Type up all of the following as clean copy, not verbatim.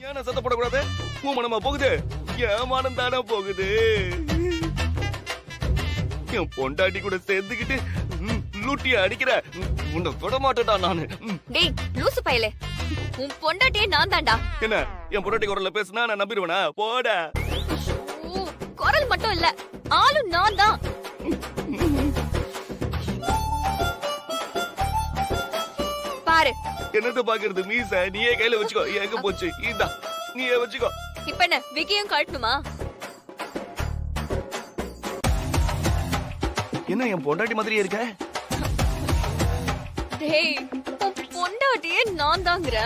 ஏன்னா சத்தப்படக்கூடாது? மனமா போகுது, ஏமானம் தானே போகுது. என் பொண்டாட்டி கூட சேர்ந்துக்கிட்டு லூட்டிய அடிக்கிற உன்னை விட மாட்டேடா நானு. டேய் லூசு பயலே, உன் பொண்டாட்டியே நான் தான்டா. என்ன என் பொண்டாட்டி குரல்ல பேசுனா நான் நம்பிடுவேனா? போடா. குரல் மட்டும் இல்ல, ஆளும் நான் தான். பாரு. என்னது பாக்குறது? மீச நீயே கையில வச்சுக்கோ. எங்க போச்சு? இந்தா நீயே வச்சுக்கோ. இப்ப என்ன விக்கியும் கழட்டணுமா? என்ன என் பொண்டாட்டி மாதிரியே இருக்க? டேய் உன் பொண்டாட்டியே நான் தாங்கற.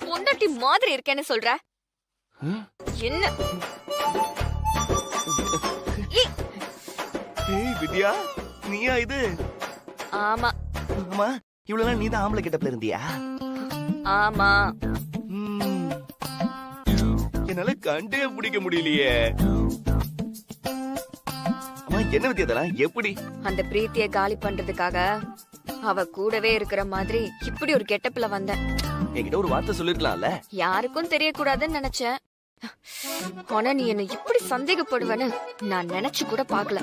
பொண்டாட்டி மாதிரி இருக்கேன்னு சொல்ற? என்ன? ஏய் வித்யா, நீயா இது? ஆமா. ஆமா, இவ்வளவு நாள் நீதான் ஆம்பளை கிட்டப்ல இருந்தியா? ஆமா. என்னால கண்டே பிடிக்க முடியலையே. அம்மா என்ன வித்யா இதெல்லாம்? எப்படி? அந்த பிரீத்திய காலி பண்றதுக்காக அவ கூடவே இருக்கிற மாதிரி இப்படி ஒரு கெட்டப்ல வந்தேன். என்கிட்ட ஒரு வார்த்தை சொல்லிருக்கலாம்ல. யாருக்கும் தெரியக்கூடாதுன்னு நினைச்சேன். ஆனா நீ என்ன இப்படி சந்தேகப்படுவேன்னு நான் நினைச்சு கூட பாக்கல.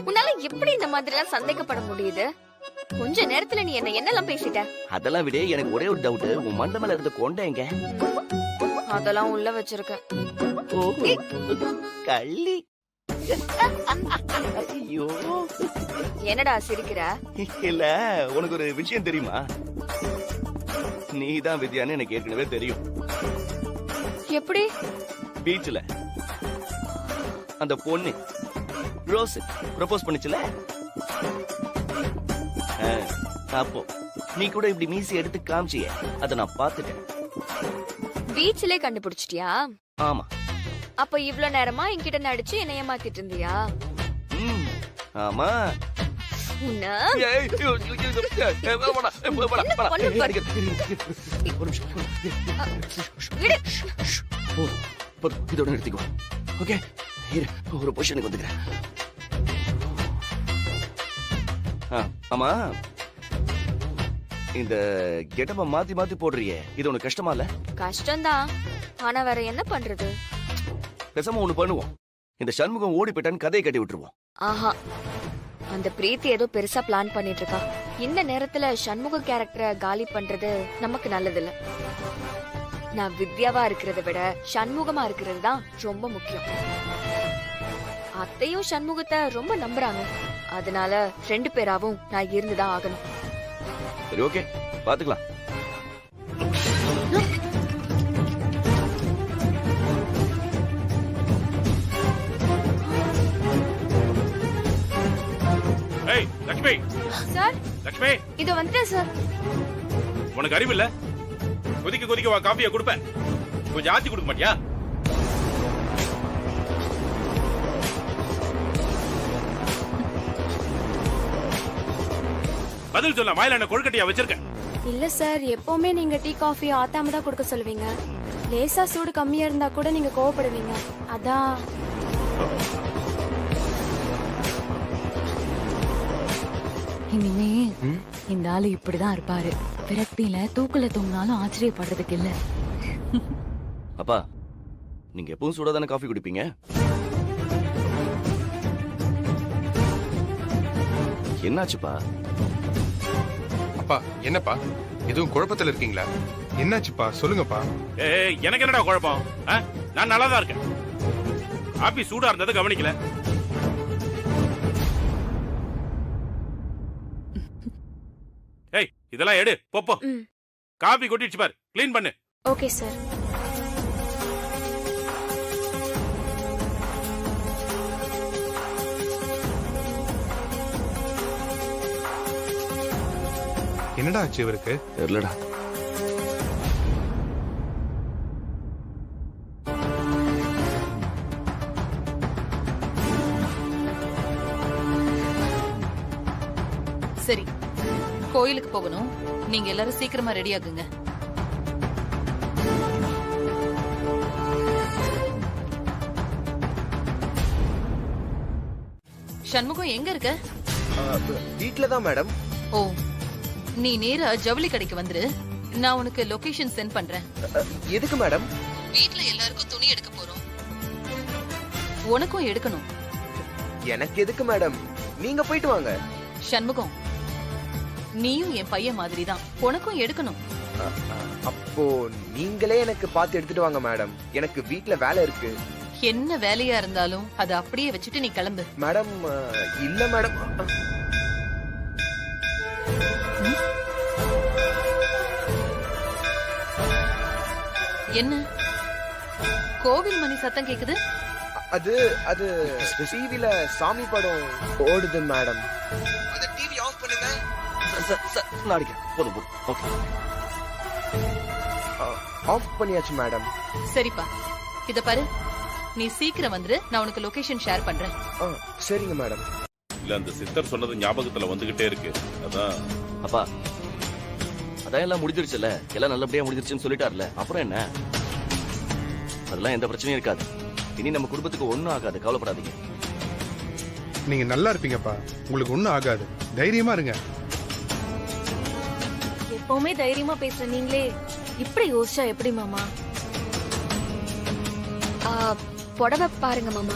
உன்னால எப்படி இந்த மாதிரி எல்லாம் சந்தேகப்பட முடியுது? கொஞ்ச நேரத்துல நீ என்ன என்னெல்லாம் பேசிட்ட? அதெல்லாம் விட எனக்கு ஒரே ஒரு டவுட், உன் மண்டை மேல இருந்த கொண்டை எங்க? அதெல்லாம் உள்ள வச்சிருக்க. கள்ளி. ஐயோ, என்னடா சிரிக்கிற? இல்ல, உனக்கு ஒரு விஷயம் தெரியுமா? நீதான் வித்யான்னு எனக்கு ஏற்கனவே தெரியும். எப்படி? பீச்ல அந்த பொண்ணு ரோஸ் ப்ரப்போஸ் பண்ணுச்சுல, அப்போ நீ கூட இப்படி மீசி எடுத்து காமிச்சியே, அத நான் பாத்துட்டேன். பீச்ல கண்டுபிடிச்சிட்டியா? ஆமா. அப்ப இவ்ளோ நேரமா என்கிட்ட நடிச்சு என்ன ஏமாத்திட்டு இருந்தியா? ஆமா. இதோட நிறுத்திக்கோ. ஓகே, ஒரு பொசிஷனுக்கு வந்துக்கிறேன். ஆமா, இந்த கெட்டப்ப மாத்தி மாத்தி போடுறியே, இது உனக்கு கஷ்டமா இல்ல? கஷ்டம்தான், ஆனா வேற என்ன பண்றது? பேசாம ஒண்ணு பண்ணுவோம், இந்த சண்முகம் ஓடி போயிட்டான்னு கதையை கட்டி விட்டுருவோம். ஆஹா, அந்த பிரீத்தி ஏதோ பெருசா பிளான் பண்ணிட்டு இருக்கா. இந்த நேரத்துல சண்முக கேரக்டரை காலி பண்றது நமக்கு நல்லது இல்ல. நான் வித்யாவா இருக்கிறத விட சண்முகமா இருக்கிறது தான் ரொம்ப முக்கியம். அத்தையும் சண்முகத்தை ரொம்ப நம்புறாங்க, அதனால 2 பேராவும் நான் இருந்துதான் ஆகணும். சரி, ஓகே, பாத்துக்கலாம். ஏய் லட்சுமி. சார். லட்சுமி, இது வந்துட்டேன் சார். உனக்கு அறிவு இல்ல? கொதிக்க கொதிக்க வா காஃபியை கொடுப்பேன், கொஞ்சம் ஆச்சி கொடுக்க மாட்டியா? பதில் சொல்ல, வாயில என்ன கொழுக்கட்டையா வச்சிருக்க? இல்ல சார், எப்பவுமே நீங்க டீ காஃபி ஆத்தாம தான் கொடுக்க சொல்லுவீங்க. லேசா சூடு கம்மியா இருந்தா கூட நீங்க கோவப்படுவீங்க, அதான். இனிமே இந்த ஆளு இப்படிதான் இருப்பாரு. விரக்தியில தூக்குல தூங்கினாலும் ஆச்சரியப்படுறதுக்கு இல்ல. அப்பா, நீங்க எப்பவும் சூடாதானே காஃபி குடிப்பீங்க? என்னாச்சுப்பா? அப்பா, என்னப்பா எதுவும் குழப்பத்துல இருக்கீங்களா? என்னாச்சுப்பா, சொல்லுங்கப்பா. எனக்கு என்னடா குழப்பம்? நான் நல்லாதான் இருக்கேன். காபி சூடா இருந்ததை கவனிக்கல. ஏய், இதெல்லாம் எடு, போப்போ. காபி கொட்டிடுச்சு பாரு, கிளீன் பண்ணு. Okay sir. என்னடா ஆச்சு இவருக்கு? தெரியலடா. சரி, கோயிலுக்கு போகணும். நீங்க எல்லாரும் சீக்கிரமா ரெடி ஆகுங்க. சண்முகம் எங்க இருக்க? வீட்ல தான் மேடம். ஓ, நீ நேரா ஜவுளி கடைக்கு வந்துரு. நான் உனக்கு லொகேஷன் சென்ட் பண்றேன். எதுக்கு மேடம்? வீட்ல எல்லாருக்கும் துணி எடுக்க போறோம். உனக்கும் எடுக்கணும். எனக்கு எதுக்கு மேடம்? நீங்க போயிட்டு வாங்க. சண்முகம், நீயும் என் பையன் மாதிரி தான். உனக்கும் எடுக்கணும். அப்போ நீங்களே எனக்கு பார்த்து எடுத்துட்டு வாங்க மேடம். எனக்கு வீட்ல வேலை இருக்கு. என்ன வேலையா இருந்தாலும் அதை அப்படியே வச்சுட்டு நீ கிளம்பு. மேடம் இல்ல மேடம். என்ன கோவில் மணி சத்தம் கேக்குது? அது அது டிவில சாமி படம் ஓடுது மேடம். அந்த டிவி ஆஃப் பண்ணுங்க. நான் அடிக்கிறேன். போதும் போதும். ஓகே, ஆஃப் பண்ணியாச்சு மேடம். சரிப்பா, இத பாரு, நீ சீக்கிரம் வந்துரு. நான் உனக்கு லொகேஷன் ஷேர் பண்றேன். சரிங்க மேடம். இல்ல அந்த சித்தர் சொன்னது ஞாபகத்துல வந்துகிட்டே இருக்கு. அதான். அப்பா, அதான் எல்லாம் முடிஞ்சிருச்சுல்ல, எல்லாம் நல்லபடியா முடிஞ்சிருச்சுன்னு சொல்லிட்டார்ல, அப்புறம் என்ன? அதெல்லாம் எந்த பிரச்சனையும் இருக்காது. இனி நம்ம குடும்பத்துக்கு ஒண்ணும் ஆகாது, கவலைப்படாதீங்க. நீங்க நல்லா இருப்பீங்கப்பா, உங்களுக்கு ஒண்ணும் ஆகாது, தைரியமா இருங்க. எப்பவுமே தைரியமா பேசுற நீங்களே இப்படி யோசிச்சா எப்படி மாமா? புடவை பாருங்க மாமா.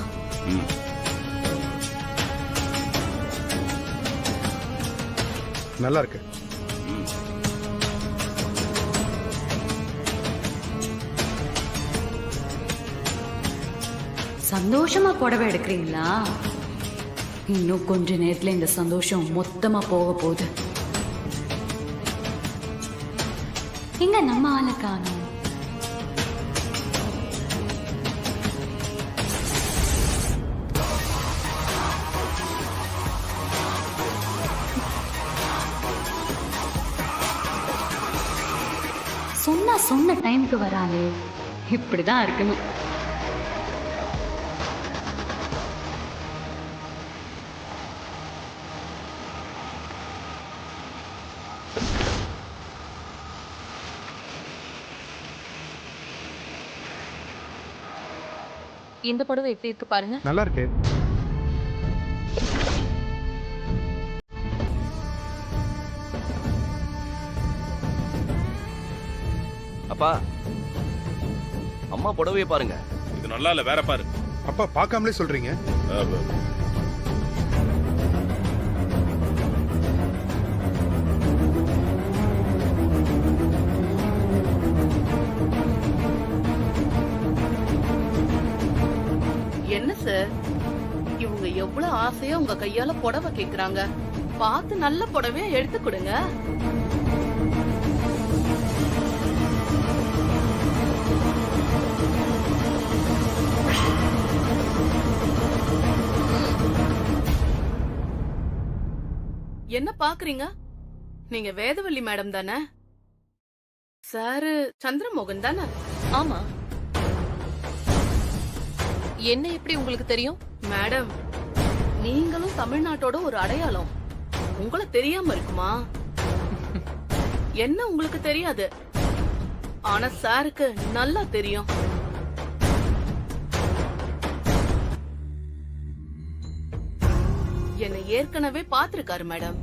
நல்லா இருக்கு. சந்தோஷமா புடவை எடுக்கிறீங்களா? இன்னும் கொஞ்ச நேரத்துல இந்த சந்தோஷம் மொத்தமா போக போகுது. இங்க நம்ம ஆளை காணோம். சொன்ன டைமுக்கு வராது. இப்படிதான் இருக்கணும். இந்த புடவை எப்படி இருக்கு பாருங்க. நல்லா இருக்கு. அப்பா, அம்மா புடவைய பாருங்க. இது நல்லா இல்ல, வேற பாரு. அப்பா பார்க்காமலே சொல்றீங்க. என்ன சார், இவங்க எவ்வளவு ஆசையா உங்க கையால புடவை கேக்குறாங்க. பார்த்து நல்ல புடவையா எடுத்து கொடுங்க. என்ன பாக்குறீங்க? நீங்க வேதவள்ளி மேடம் தானே? சாரு சந்திரமோகன் தானே? ஆமா. என்ன எப்படி உங்களுக்கு தெரியும்? மேடம், நீங்களும் தமிழ்நாட்டோட ஒரு அடையாளம். உங்களை தெரியாம இருக்குமா? என்ன உங்களுக்கு தெரியாது, ஆனா சாருக்கு நல்லா தெரியும். என்னை ஏற்கனவே பாத்திருக்காரு மேடம்.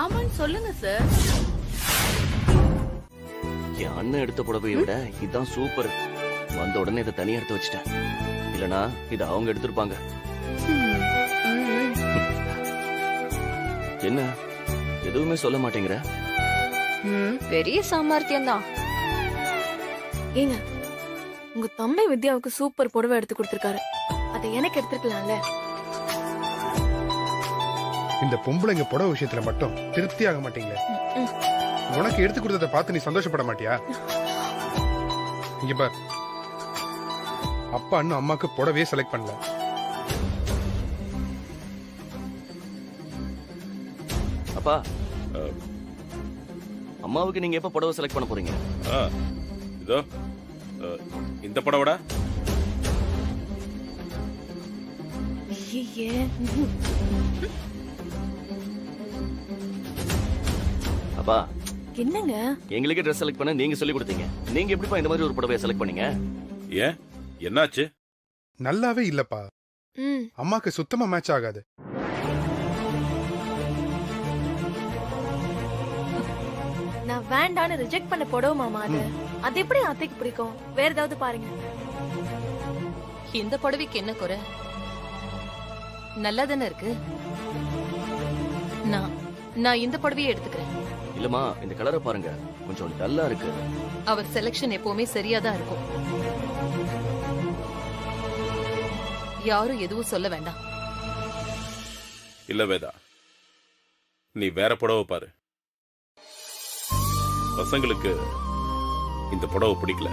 ஆமான்னு சொல்லுங்க சார். என் அண்ணன் எடுத்த புடவையை விட இதுதான் சூப்பர். வந்த உடனே இதை தனியா எடுத்து வச்சிட்டேன். இல்லனா இதை அவங்க எடுத்திருப்பாங்க. என்ன எதுவுமே சொல்ல மாட்டேங்கிற? பெரிய சாமர்த்தியம் தான். ஏங்க, உங்க தம்பி வித்யாவுக்கு சூப்பர் புடவை எடுத்து கொடுத்திருக்காரு. அதை எனக்கு எடுத்துக்கலாம்ல? இந்த பொம்பளைங்க புடவை விஷயத்துல மட்டும் திருப்தி ஆக மாட்டீங்க. உனக்கு எடுத்து கொடுத்ததை பார்த்து நீ சந்தோஷப்பட மாட்டியா? இங்க பார், அப்பா இன்னும் அம்மாக்கு புடவையே செலக்ட் பண்ணல. அப்பா, அம்மாவுக்கு நீங்க எப்ப புடவை செலக்ட் பண்ண போறீங்க? இதோ இந்த புடவைடா. அப்பா, என்னங்க எங்களுக்கே ட்ரெஸ் செலக்ட் பண்ண நீங்க சொல்லி கொடுத்தீங்க. நீங்க எப்படிப்பா இந்த மாதிரி ஒரு புடவையை செலக்ட் பண்ணீங்க? ஏன் என்னாச்சு? நல்லாவே இல்லப்பா. ம் அம்மாக்கு சுத்தமா மேட்ச் ஆகாது. நான் வேண்டான்னு ரிஜெக்ட் பண்ண புடவை மாமா அது. அது எப்படி அத்தைக்கு பிடிக்கும்? வேற ஏதாவது பாருங்க. இந்த புடவைக்கு என்ன குறை? நல்லா தானே இருக்கு. நான் இந்த புடவையை எடுத்துக்கிறேன். இல்லம்மா, இந்த கலரை பாருங்க, கொஞ்சம் டல்லா இருக்கு. அவர் செலக்ஷன் எப்பவுமே சரியாதான் இருக்கும். யாரும் எதுவும் சொல்ல வேண்டாம். இல்ல வேதா, நீ வேற புடவை பாரு. பசங்களுக்கு இந்த புடவை பிடிக்கல.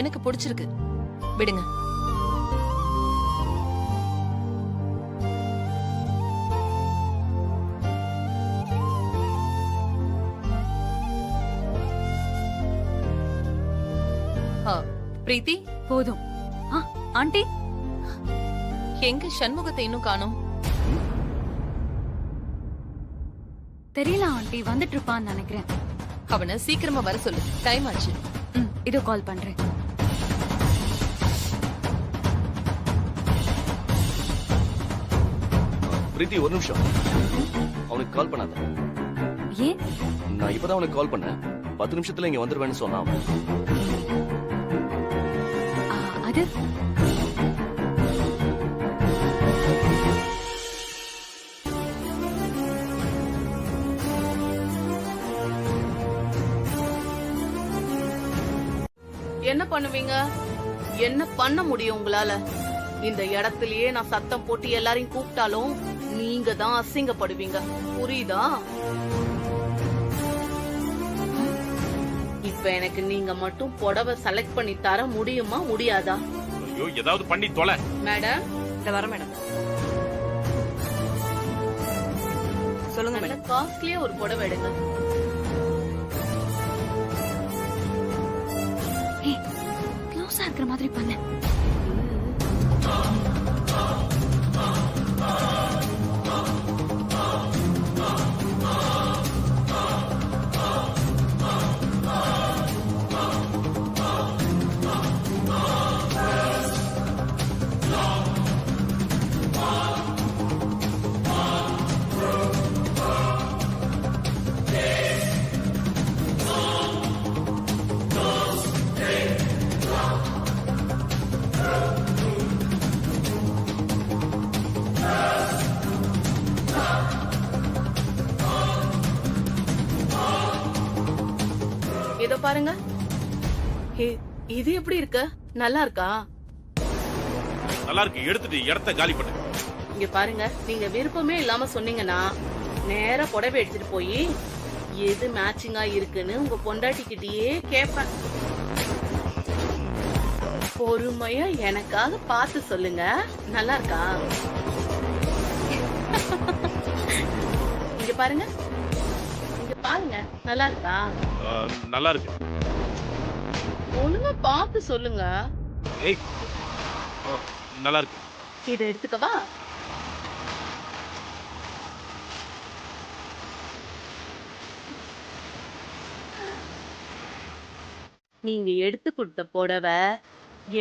எனக்கு பிடிச்சிருக்கு, விடுங்க. பிரீத்தி, போதும். ஆண்டி, எங்க சண்முகத்தை இன்னும் காணோம்? தெரியல ஆண்டி, வந்துட்டு இருப்பான்னு நினைக்கிறேன். அவனை சீக்கிரமா வர சொல்லு, டைம் ஆச்சு. இதோ கால் பண்றேன். பிரீத்தி, ஒரு நிமிஷம். அவனுக்கு கால் பண்ணாத. ஏன்? நான் இப்பதான் அவனுக்கு கால் பண்ணேன். 10 நிமிஷத்துல இங்க வந்துருவேன்னு சொன்னான். அது என்ன பண்ணுவீங்க? என்ன பண்ண முடியும் உங்களால? இந்த இடத்திலேயே நான் சத்தம் போட்டு எல்லாரையும் கூப்பிட்டாலும் நீங்க தான் அசிங்கப்படுவீங்க. புரியுதா? இப்ப எனக்கு நீங்க மட்டும் புடவை செலக்ட் பண்ணி தர முடியுமா முடியாதா? ஐயோ, ஏதாவது பண்ணி தொலை. மேடம், இந்த வர மேடம். சொல்லுங்க நல்ல மேடம். காஸ்ட்லியா ஒரு புடவை எடுங்க. க்ளோஸா இருக்கிற மாதிரி பண்ணு. இதோ பாருங்க. இது எப்படி இருக்கு? நல்லா இருக்கா? நல்லா இருக்கு. எடுத்துட்டு இடத்த காலி பண்ணு. இங்க பாருங்க, நீங்க விருப்பமே இல்லாம சொன்னீங்கன்னா நேரா புடவை எடுத்துட்டு போய் எது மேட்சிங்கா இருக்குன்னு உங்க பொண்டாட்டிக்கிட்டயே கேட்பேன். பொறுமையா எனக்காக பார்த்து சொல்லுங்க. நல்லா இருக்கா? இங்க பாருங்க, இங்க பாருங்க. நல்லா இருக்கா? நல்லா இருக்கு. ஒழுங்கா பார்த்து சொல்லுங்க. ஏய், நல்லா இருக்கு. இதை எடுத்துக்கவா? நீங்க எடுத்து கொடுத்த புடவை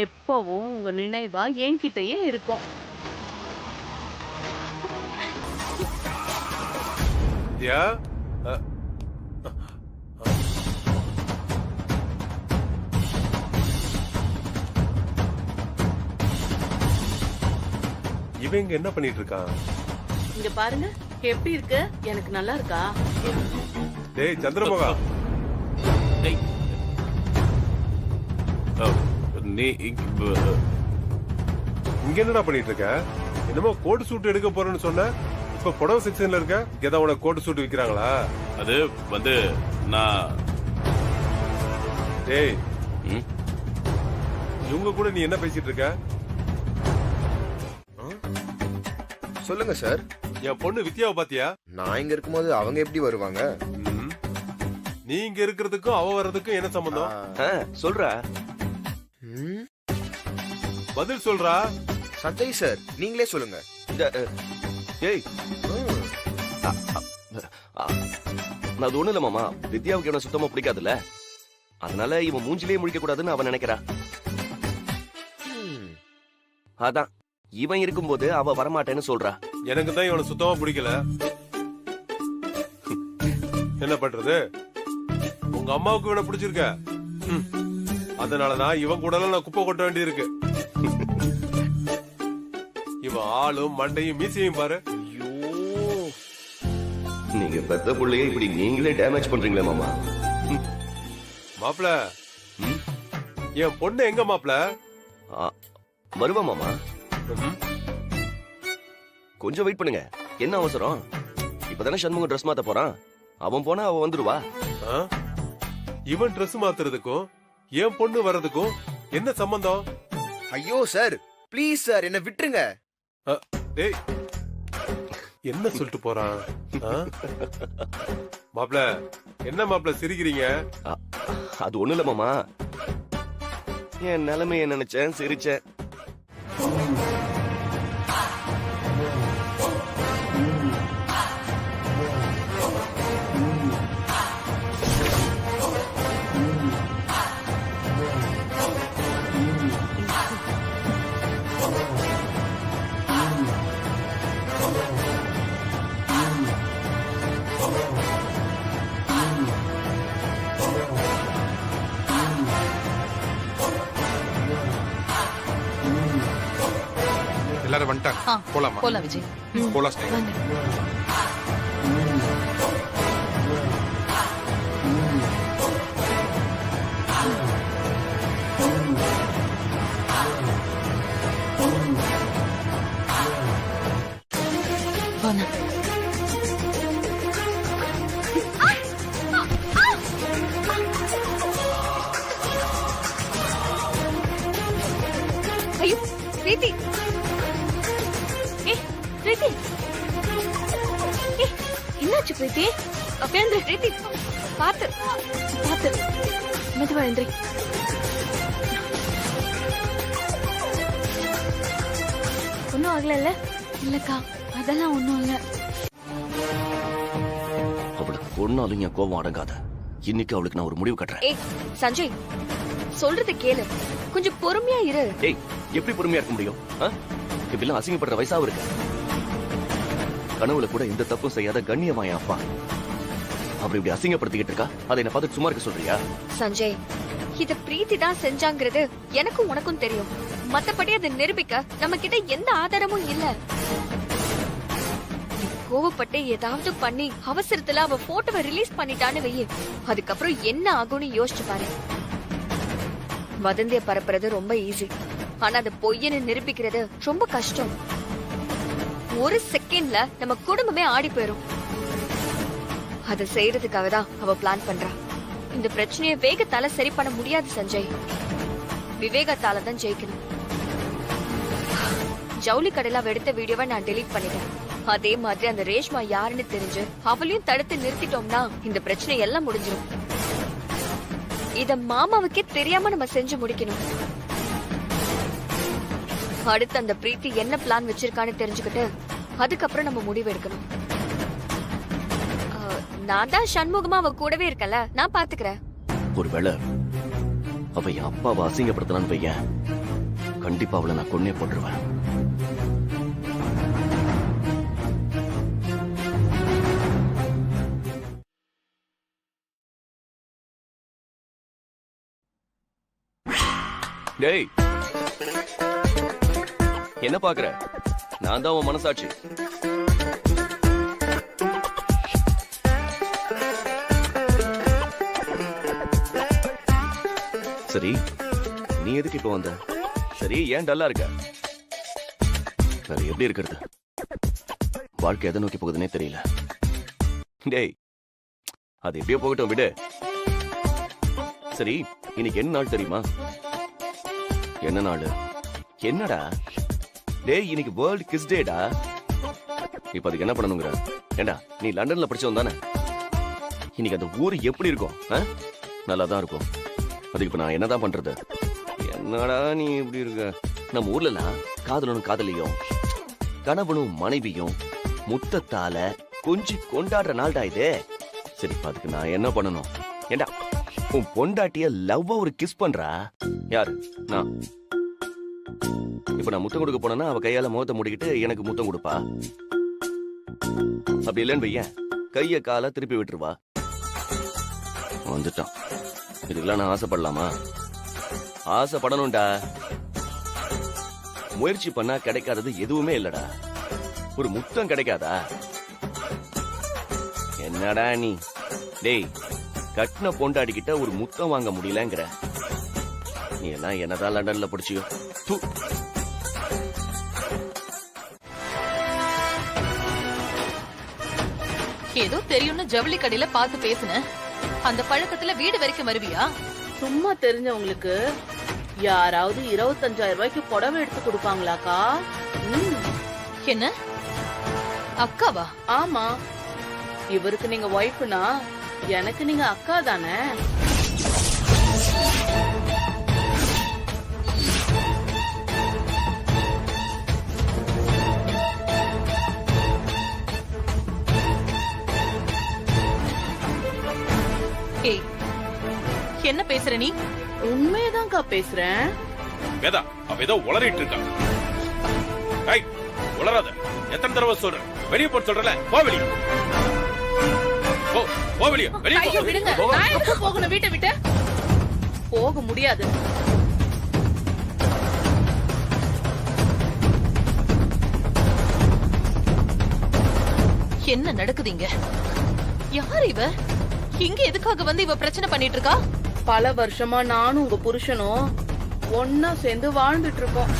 எப்பவும் உங்க நினைவா என்கிட்டயே இருக்கும். இவங்க என்ன பண்ணிட்டு இருக்கான்? இங்க பாருங்க, எப்படி இருக்கு? எனக்கு நல்லா இருக்கா? டேய் சந்திரமுகா, நீ இங்க என்னடா பண்ணிட்டு இருக்க? என்னமோ கோட் சூட் எடுக்க போறேன்னு சொன்ன, இப்ப புடவை செக்ஷன்ல இருக்க. ஏதாவது உனக்கு கோட் சூட் விக்கிறாங்களா? அது வந்து நான் டேய், இவங்க கூட நீ என்ன பேசிட்டு இருக்க? சொல்லுங்க சார். என் பொண்ணு வித்யாவை பாத்தியா? நான் இங்க இருக்கும்போது அவங்க எப்படி வருவாங்க? நீ இங்க இருக்கிறதுக்கும் அவ வர்றதுக்கும் என்ன சம்பந்தம்? சொல்ற. பதில் சொல்றா. சஞ்சய் சார், நீங்களே சொல்லுங்க. ஏய், அது ஒண்ணு இல்ல மாமா, வித்யாவுக்கு என்ன சுத்தமா பிடிக்காதுல்ல, அதனால இவன் மூஞ்சிலேயே முழிக்க கூடாதுன்னு அவன் நினைக்கிறா. அதான் இவன் இருக்கும்போது அவ வரமாட்டேன்னு சொல்றா. எனக்கு தான் இவனை சுத்தமா பிடிக்கல. என்ன பண்றது? உங்க அம்மாவுக்கு இவனை பிடிச்சிருக்க, அதனாலதான் இவன் கூட நான் குப்பை கொட்ட வேண்டி இருக்கு. இவன் ஆளும் மண்டையும் மீசையும் பாரு. நீங்க பெத்த புள்ளைய இப்படி நீங்களே டேமேஜ் பண்றீங்களே மாமா. மாப்ள, என் பொண்ணு எங்க மாப்ள? வருவா மாமா, கொஞ்சம் வெயிட் பண்ணுங்க. என்ன அவசரம்? இப்பதானே சண்முகம் ட்ரெஸ் மாத்த போறான். அவன் போனா அவன் வந்துருவா. இவன் ட்ரெஸ் மாத்துறதுக்கும் என் பொண்ணு வர்றதுக்கும் என்ன சம்பந்தம்? ஐயோ சார், ப்ளீஸ் சார், என்ன விட்டுருங்க. டேய், என்ன சொல்லிட்டு போறான்? மாப்ள, என்ன மாப்ள சிரிக்கிறீங்க? அது ஒண்ணு இல்ல மாமா, என் நிலைமைய நினைச்சேன், சிரிச்சேன். எல்லாரும் வந்துட்டாங்க. போலாமா? போலாம் விஜய். போலாம் ஸ்டே. ஐயோ பிரீத்தி, பிரீத்தி, என்னாச்சு பிரீத்தி? எழுந்திரு பிரீத்தி, பாத்து பாத்து, மெதுவா எழுந்திரி. ஒன்னும் ஆகல? இல்லக்கா, அதெல்லாம் ஒண்ணும் இல்ல. அவளுக்கு பொண்ணாலும் என் கோவம் அடங்காத. இன்னைக்கு அவளுக்கு நான் ஒரு முடிவு கட்டுறேன். ஏய் சஞ்சய், சொல்றது கேளு, கொஞ்சம் பொறுமையா இரு. ஏய், எப்படி பொறுமையா இருக்க முடியும்? இப்படிலாம் அசிங்கப்படுற வயசாவும் இருக்கு. கனவுல கூட இந்த தப்பும் செய்யாத கண்ணியமாய அப்பா அப்படி இப்படி அசிங்கப்படுத்திக்கிட்டு இருக்கா. அதை என்ன பார்த்து சும்மா இருக்க சொல்றியா? சஞ்சய், இத பிரீத்தி தான் செஞ்சாங்கிறது எனக்கும் உனக்கும் தெரியும். மத்தபடி அதை நிரூபிக்க நம்ம கிட்ட எந்த ஆதாரமும் இல்ல. கோவப்பட்டு ஏதாவது பண்ணி அவசரத்துல அவ போட்டோவை ரிலீஸ் பண்ணிட்டான்னு வெய்ய, அதுக்கப்புறம் என்ன ஆகும்னு யோசிச்சு பாரு. வதந்திய பரப்புறது ரொம்ப ஈஸி, ஆனா அது பொய்யன்னு நிரூபிக்கிறது ரொம்ப கஷ்டம். ஒரு செகண்ட்ல நம்ம குடும்பமே ஆடி போயிரும். அதை செய்யறதுக்காக தான் அவ பிளான் பண்றா. இந்த பிரச்சனையை வேகத்தால சரி பண்ண முடியாது சஞ்சய், விவேகத்தால தான் ஜெயிக்கணும். ஜவுளி கடையில அவ எடுத்த வீடியோவை நான் டெலீட் பண்ணிட்டேன். அதே மாதிரி அந்த ரேஷ்மா யாருன்னு தெரிஞ்சு அவளையும் தடுத்து நிறுத்திட்டோம்னா இந்த பிரச்சனை எல்லாம் முடிஞ்சிடும். இத மாமாவுக்கே தெரியாம நம்ம செஞ்சு முடிக்கணும். அடுத்து அந்த பிரீத்தி என்ன பிளான் வச்சிருக்கான்னு தெரிஞ்சுக்கிட்டு அதுக்கப்புறம் நம்ம முடிவு எடுக்கணும். நான் தான் சண்முகமா அவ கூடவே இருக்கல, நான் பாத்துக்கிறேன். ஒருவேளை அவ என் அப்பாவை அசிங்கப்படுத்தலான்னு பையன், கண்டிப்பா அவளை நான் கொன்னே போட்டுருவேன். டேய், என்ன பாக்குற? நான் தான் உன் மனசாட்சி. சரி, நீ எதுக்கு இப்ப வந்த? சரி, ஏன் டல்லா இருக்க? வேற எப்படி இருக்கிறது? வாழ்க்கை எதை நோக்கி போகுதுன்னே தெரியல. டேய், அது எப்படியோ போகட்டும், விடு. சரி, இன்னைக்கு என்ன நாள் தெரியுமா? என்ன நாள்? என்னடா? டேய், இன்னைக்கு வேர்ல்ட் கிஸ் டேடா. இப்ப அதுக்கு என்ன பண்ணணுங்கிற? ஏண்டா, நீ லண்டன்ல படிச்சவன் தானே? இன்னைக்கு அந்த ஊரு எப்படி இருக்கும்? நல்லா தான் இருக்கும். அதுக்கு இப்ப நான் என்னதான் பண்றது? என்னடா நீ இப்படி இருக்க? நம்ம ஊர்லலாம் காதலனும் காதலியும் கணவனும் மனைவியும் முத்தத்தால கொஞ்சி கொண்டாடுற நாள்டா இது. சரி, அதுக்கு நான் என்ன பண்ணணும்? ஏண்டா, உன் பொண்டாட்டிய லவ்வா ஒரு கிஸ் பண்றா. யாரு? நான். இப்ப நான் முத்தம் கொடுக்க போனேன்னா அவ கையால முகத்தை மூடிக்கிட்டு எனக்கு முத்தம் கொடுப்பா. அப்படி இல்லைன்னு வையன், கைய கால திருப்பி விட்டுருவா. வந்துட்டான். இதுக்கெல்லாம் நான் ஆசைப்படலாமா? ஆசைப்படணும்டா. முயற்சி பண்ணா கிடைக்காதது எதுவுமே இல்லடா. ஒரு முத்தம் கிடைக்காதா? என்னடா நீ? டேய், கட்டின பொண்டாடிக்கிட்ட ஒரு முத்தம் வாங்க முடியலங்கிற. நீ எல்லாம் என்னதான் லண்டன்ல பிடிச்சியோ? ஏதோ தெரியும்னு ஜவுளி கடையில பார்த்து பேசுன. அந்த பழக்கத்துல வீடு வரைக்கும் வருவியா? சும்மா தெரிஞ்சவங்களுக்கு யாராவது 25,000 ரூபாய்க்கு புடவை எடுத்து கொடுப்பாங்களாக்கா? என்ன அக்காவா? ஆமா, இவருக்கு நீங்க ஒய்ஃப்னா எனக்கு நீங்க அக்கா தானே. ஏய், என்ன பேசுற நீ? உண்மையதான்க்கா பேசுறேன். வேதா, அவ ஏதோ உளறிட்டு இருக்கா. ஏய், உளறாத. எத்தனை தடவை சொல்றேன்? வெளிய போட சொல்றல. போ வெளிய. போ வெளிய. வெளிய ஐயோ விடுங்க. நான் எதுக்கு போகணும் வீட்டை விட்டு? போக முடியாது. என்ன நடக்குதுங்க? யார் இவ? இங்க எதுக்காக வந்து இவ பிரச்சனை பண்ணிட்டு இருக்கா? பல வருஷமா நானும் உங்க புருஷனும் ஒன்னா சேர்ந்து வாழ்ந்துட்டு இருக்கோம்.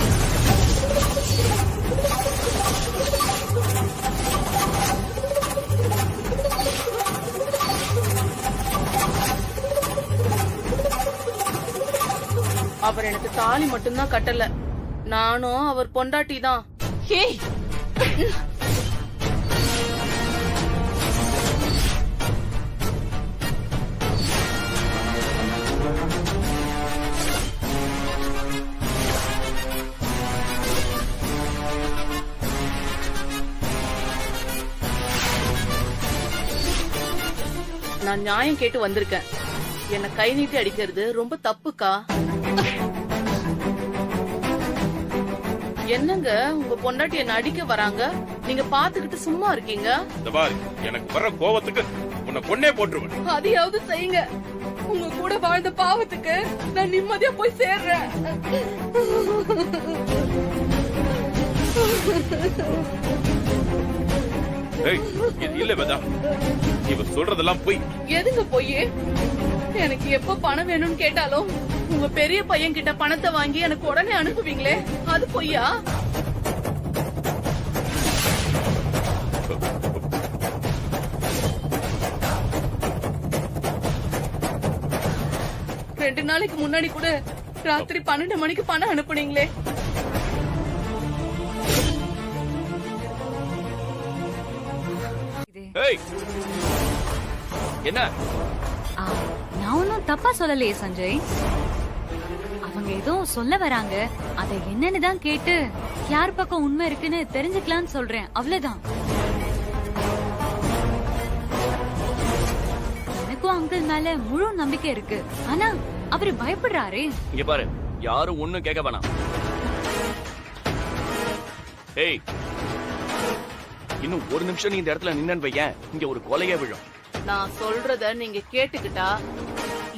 அவர் எனக்கு தாலி மட்டும்தான் கட்டல, நானும் அவர் பொண்டாட்டி தான். ஏய், நான் நியாயம் கேட்டு வந்திருக்கேன். என்ன கை நீட்டி அடிக்கிறது ரொம்ப தப்புக்கா. என்னங்க உங்க பொண்டாட்டி என்ன அடிக்க வராங்க, நீங்க பாத்துக்கிட்டு சும்மா இருக்கீங்க? இந்த பாரு, எனக்கு வர்ற கோவத்துக்கு உன்னை கொன்னே போட்டுருவேன். அதையாவது செய்யுங்க. உங்க கூட வாழ்ந்த பாவத்துக்கு நான் நிம்மதியா போய் சேர்றேன். ஏய், இது இல்ல வேதா, இவ சொல்றதெல்லாம் போய். எதுங்க போய்? எனக்கு எப்ப பணம் வேணும்னு கேட்டாலும் உங்க பெரிய பையன் கிட்ட பணத்தை வாங்கி எனக்கு உடனே அனுப்புவீங்களே, அது பொய்யா? ரெண்டு நாளைக்கு முன்னாடி கூட ராத்திரி 12 மணிக்கு பணம் அனுப்புனீங்களே. ஏய், என்ன? நான் ஒன்னும் தப்பா சொல்லலையே சஞ்சய். அவங்க ஏதோ சொல்ல வராங்க, அதை என்னன்னு தான் கேட்டு யார் பக்கம் உண்மை இருக்குன்னு தெரிஞ்சுக்கலாம்னு சொல்றேன், அவ்வளவுதான். எனக்கும் அங்கிள் மேல முழு நம்பிக்கை இருக்கு, ஆனா அவரு பயப்படுறாரு. இங்க பாரு, யாரும் ஒண்ணும் கேட்க வேணாம். ஏய், இன்னும் ஒரு நிமிஷம் நீ இந்த இடத்துல நின்னு வையேன், இங்க ஒரு கொலையே விழும். நான் சொல்றத நீங்க கேட்டுக்கிட்டா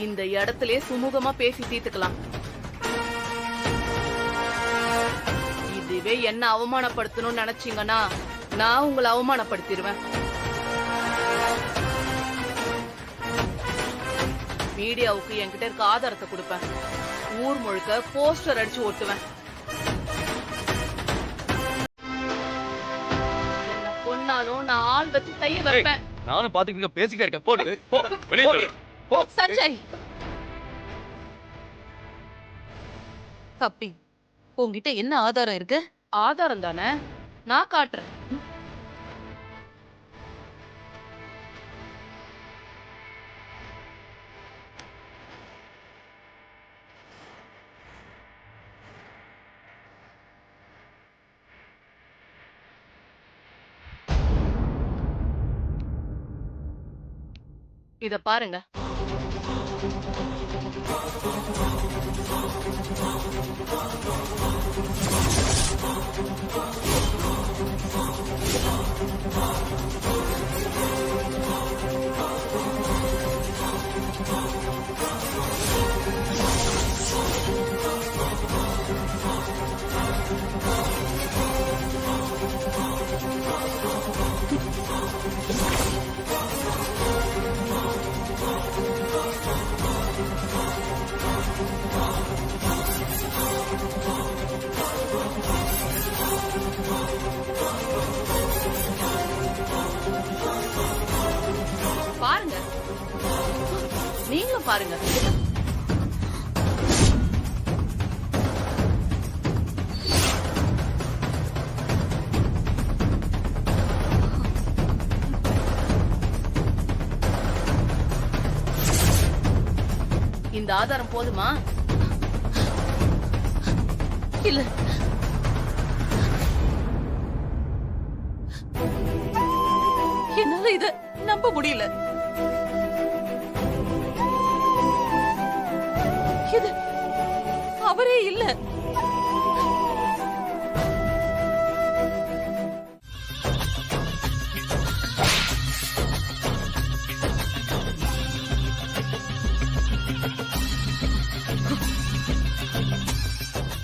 இந்த இடத்திலே சுமூகமா பேசி தீர்த்துக்கலாம். இதுவே என்ன அவமானப்படுத்தணும்னு நினைச்சீங்கன்னா நான் உங்களை அவமானப்படுத்திடுவேன். மீடியாவுக்கு என்கிட்ட இருக்க ஆதாரத்தை கொடுப்பேன். ஊர் முழுக்க போஸ்டர் அடிச்சு ஓட்டுவேன். என்ன கொன்னாலும் நான் ஆள் வச்சு தைய வைப்பேன். நானும் பாத்துக்கிட்டு பேசிக்கிட்டே இருக்கேன். போடு, போ, வெளியே போடு. போ. சஞ்சய், கப்பி, உன்கிட்ட என்ன ஆதாரம் இருக்கு? ஆதாரம் தானே, நான் காட்டுறேன். இத பாருங்க. பாருங்க, நீங்களும் பாருங்க. இந்த ஆதாரம் போதுமா? இல்ல, என்னால இத நம்ப முடியல. இது அவரே இல்ல.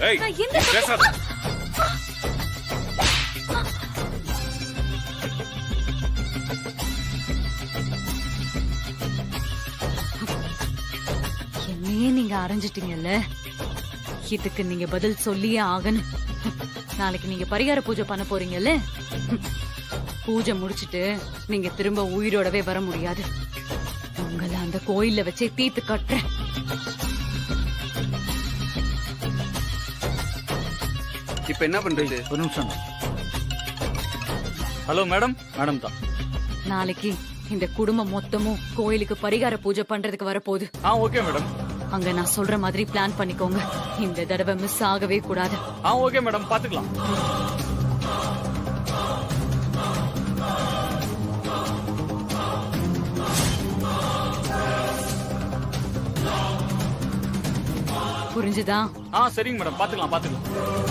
ஏய், நான் என்ன பேசாத. என்னையே நீங்க அரைஞ்சிட்டீங்கல்ல, இதுக்கு நீங்க பதில் சொல்லியே ஆகணும். நாளைக்கு நீங்க பரிகார பூஜை பண்ண போறீங்கல்ல, பூஜை முடிச்சிட்டு நீங்க திரும்ப உயிரோடவே வர முடியாது. உங்களை அந்த கோயில்ல வச்சே தீர்த்து கட்டுறேன். இப்ப என்ன பண்றது? ஒரு நிமிஷம். Hello madam. மேடம் தான். நாளைக்கு இந்த குடும்பம் மொத்தமும் கோயிலுக்கு பரிகார பூஜை பண்றதுக்கு வரப்போகுது. Okay madam. அங்க நான் சொல்ற மாதிரி பிளான் பண்ணிக்கோங்க. இந்த தடவை மிஸ் ஆகவே கூடாது. ஓகே மேடம், பாத்துக்கலாம். புரிஞ்சுதா? சரிங்க மேடம், பாத்துக்கலாம்.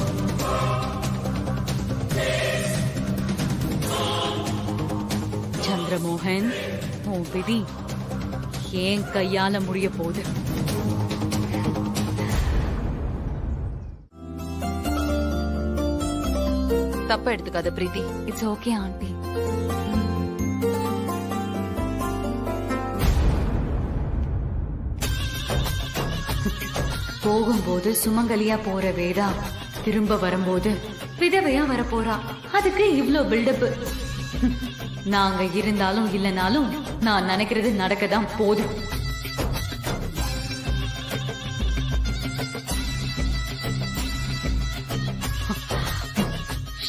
சந்திரமோகன், உன் விதி ஏன் கையால முடிய போகுது. தப்பா எடுத்துக்காத பிரீத்தி. It's okay aunty. போகும்போது சுமங்கலியா போற வேதா திரும்ப வரும்போது விதவையா வரப்போறா. அதுக்கு இவ்ளோ பில்டப். நாங்க இருந்தாலும் இல்லனாலும் நான் நினைக்கிறது நடக்கதான் போகுது.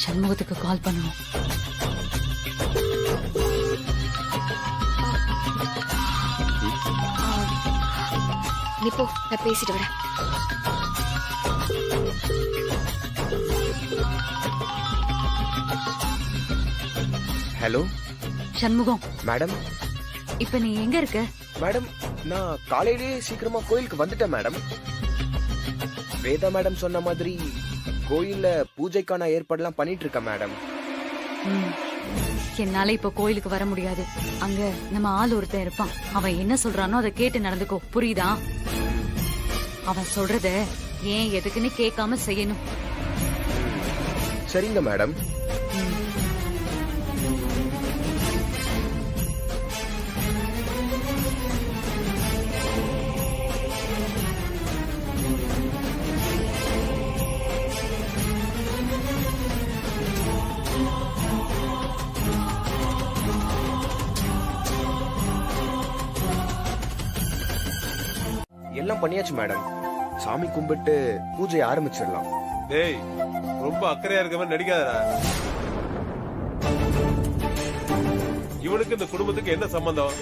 சண்முகத்துக்கு கால் பண்ணணும். நீ போ, நான் பேசிட்டு வரேன். ஹலோ சண்முகம். மேடம், இப்ப நீ எங்க இருக்க? மேடம், நான் காலையிலேயே சீக்கிரமா கோயிலுக்கு வந்துட்டேன் மேடம். வேதா மேடம் சொன்ன மாதிரி கோயில்ல பூஜைக்கான ஏற்பாடுலாம் பண்ணிட்டு இருக்கேன் மேடம். என்னால இப்ப கோயிலுக்கு வர முடியாது. அங்க நம்ம ஆள் ஒருத்தன் இருப்பான். அவன் என்ன சொல்றானோ அதை கேட்டு நடந்துக்கோ, புரியுதா? அவன் சொல்றத ஏன் எதுக்குன்னு கேட்காம செய்யணும். சரிங்க மேடம். எல்லாம் பண்ணியாச்சு மேடம். சாமி கும்பிட்டு பூஜை ஆரம்பிச்சிடலாம். டேய், ரொம்ப அக்கறையா இருக்கவன் நடிக்காதடா. இவனுக்கு இந்த குடும்பத்துக்கு என்ன சம்பந்தம்?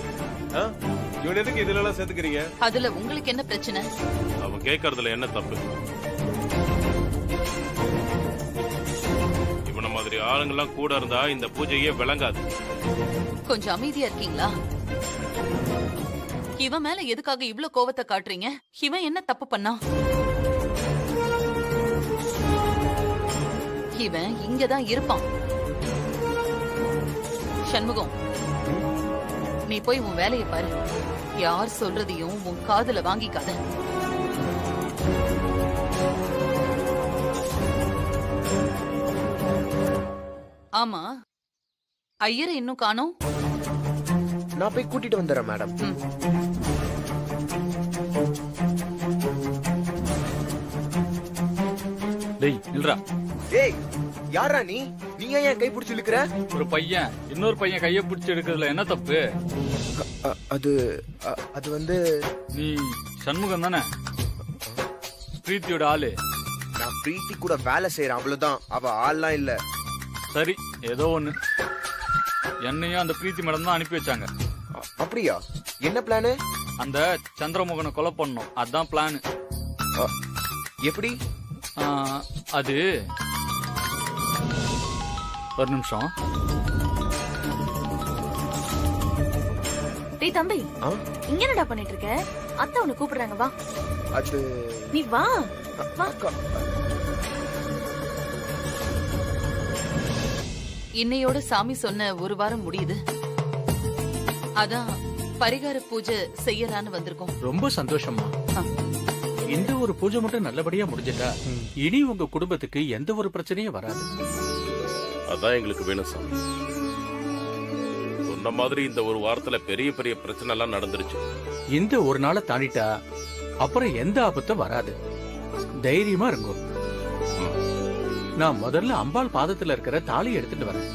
இவன் எதுக்கு இதுல சேர்த்துக்கிறீங்க? அதுல உங்களுக்கு என்ன பிரச்சனை? அவன் கேட்கறதுல என்ன தப்பு? இவன மாதிரி ஆளுங்கெல்லாம் கூட இருந்தா இந்த பூஜையே விளங்காது. கொஞ்சம் அமைதியா இருக்கீங்களா? இவன் மேல எதுக்காக இவ்ளோ கோவத்தை காட்டுறீங்க? இவன் என்ன தப்பு பண்ணா? இவன் இங்கதான் இருப்பான். சண்முகம், நீ போய் உன் வேலையை பாரு. யார் சொல்றதையும் உன் காதுல வாங்கிக்காத. ஆமா, ஐயரை இன்னும் காணோம். நான் போய் கூட்டிட்டு வந்துடுறேன் மேடம். டேய் நில்றா. ஏய் யாரா நீ? நீங்க ஏன் கை பிடிச்சு இழுக்கிற? ஒரு பையன் இன்னொரு பையன் கைய பிடிச்சு எடுக்கிறதுல என்ன தப்பு? அது வந்து நீ சண்முகம் தானே, பிரீத்தியோட ஆளு? நான் பிரீத்தி கூட வேலை செய்யறேன், அவ்வளவுதான். அவ ஆள்லாம் இல்ல. சரி, ஏதோ ஒண்ணு. என்னையும் அந்த பிரீத்தி மேடம் தான் அனுப்பி வச்சாங்க. அப்படியா? என்ன பிளானு? அந்த சந்திரமோகனை கொலை பண்ணணும், அதான் பிளானு. எப்படி? அது ஒரு நிமிஷம். டேய் தம்பி, இங்க என்னடா பண்ணிட்டு இருக்க? அத்தை உன்னை கூப்பிடுறாங்க, வா. அது நீ வா வா. இன்னையோட சாமி சொன்ன ஒரு வாரம் முடியுது. அதான் பரிகார பூஜை செய்யறான்னு வந்திருக்கோம். ரொம்ப சந்தோஷமா. இந்த ஒரு பூஜை மட்டும் நல்லபடியா முடிஞ்சிட்டா இனி உங்க குடும்பத்துக்கு எந்த ஒரு பிரச்சனையும் வராது. அதான் எங்களுக்கு வேணும் சாமி. சொன்ன மாதிரி இந்த ஒரு வாரத்துல பெரிய பெரிய பிரச்சனை எல்லாம் நடந்துருச்சு. இந்த ஒரு நாளை தாண்டிட்டா அப்புறம் எந்த ஆபத்தும் வராது. தைரியமா இருங்கோ. நான் முதல்ல அம்பாள் பாதத்துல இருக்கிற தாலி எடுத்துட்டு வரேன்.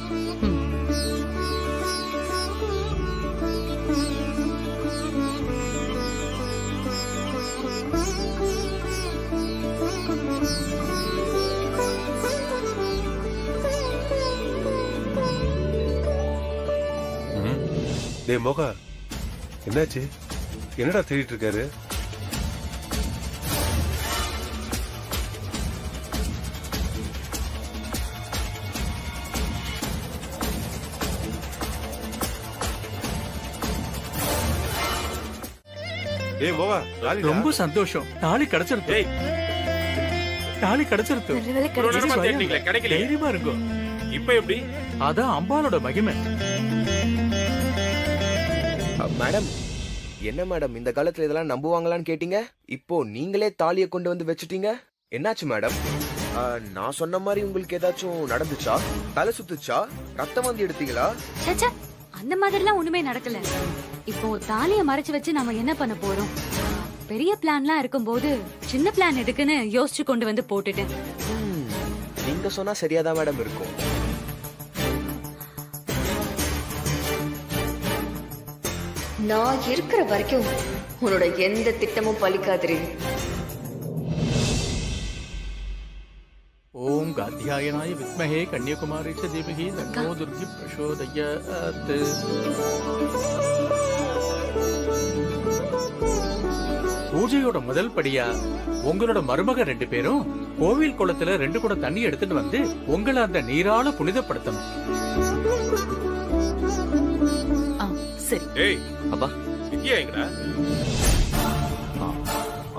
டே மோகா, என்னாச்சு? என்னடா தேடிட்டு இருக்காரு? டேய் மோகா, ரொம்ப சந்தோஷம். தாலி கிடைச்சிருக்கு. தாலி கிடைச்சிருக்கு. தைரியமா இருக்கும். இப்ப எப்படி? அதான் அம்பாளோட மகிமை. மேடம், என்ன மேடம் இந்த காலத்துல இதெல்லாம் நம்புவாங்களான்னு கேட்டீங்க, இப்போ நீங்களே தாலியை கொண்டு வந்து வச்சுட்டீங்க. என்னாச்சு மேடம்? நான் சொன்ன மாதிரி உங்களுக்கு ஏதாச்சும் நடந்துச்சா? தலை சுத்துச்சா? ரத்தம் வந்து எடுத்தீங்களா? அந்த மாதிரிலாம் ஒண்ணுமே நடக்கல. இப்போ தாலிய மறைச்சு வச்சு நாம என்ன பண்ண போறோம்? பெரிய பிளான்லாம் இருக்கும்போது சின்ன பிளான் எதுக்குன்னு யோசிச்சு கொண்டு வந்து போட்டுட்டேன். நீங்க சொன்னா சரியாதான் மேடம் இருக்கும். நான் இருக்கிற வரைக்கும் உன்னோட எந்த திட்டமும் பலிக்காதிரு. ஓம் காத்யாயனாய வித்மஹே கன்யாகுமாரி ச தீமஹி தன்னோ துர்கி பிரசோதயாத். பூஜையோட முதல் படியா உங்களோட மருமக 2 பேரும் கோவில் குளத்துல 2 குடம் தண்ணி எடுத்துட்டு வந்து உங்களை அந்த நீரால புனிதப்படுத்தணும். சரி. ஏய் அப்பா, வித்யா எங்கடா?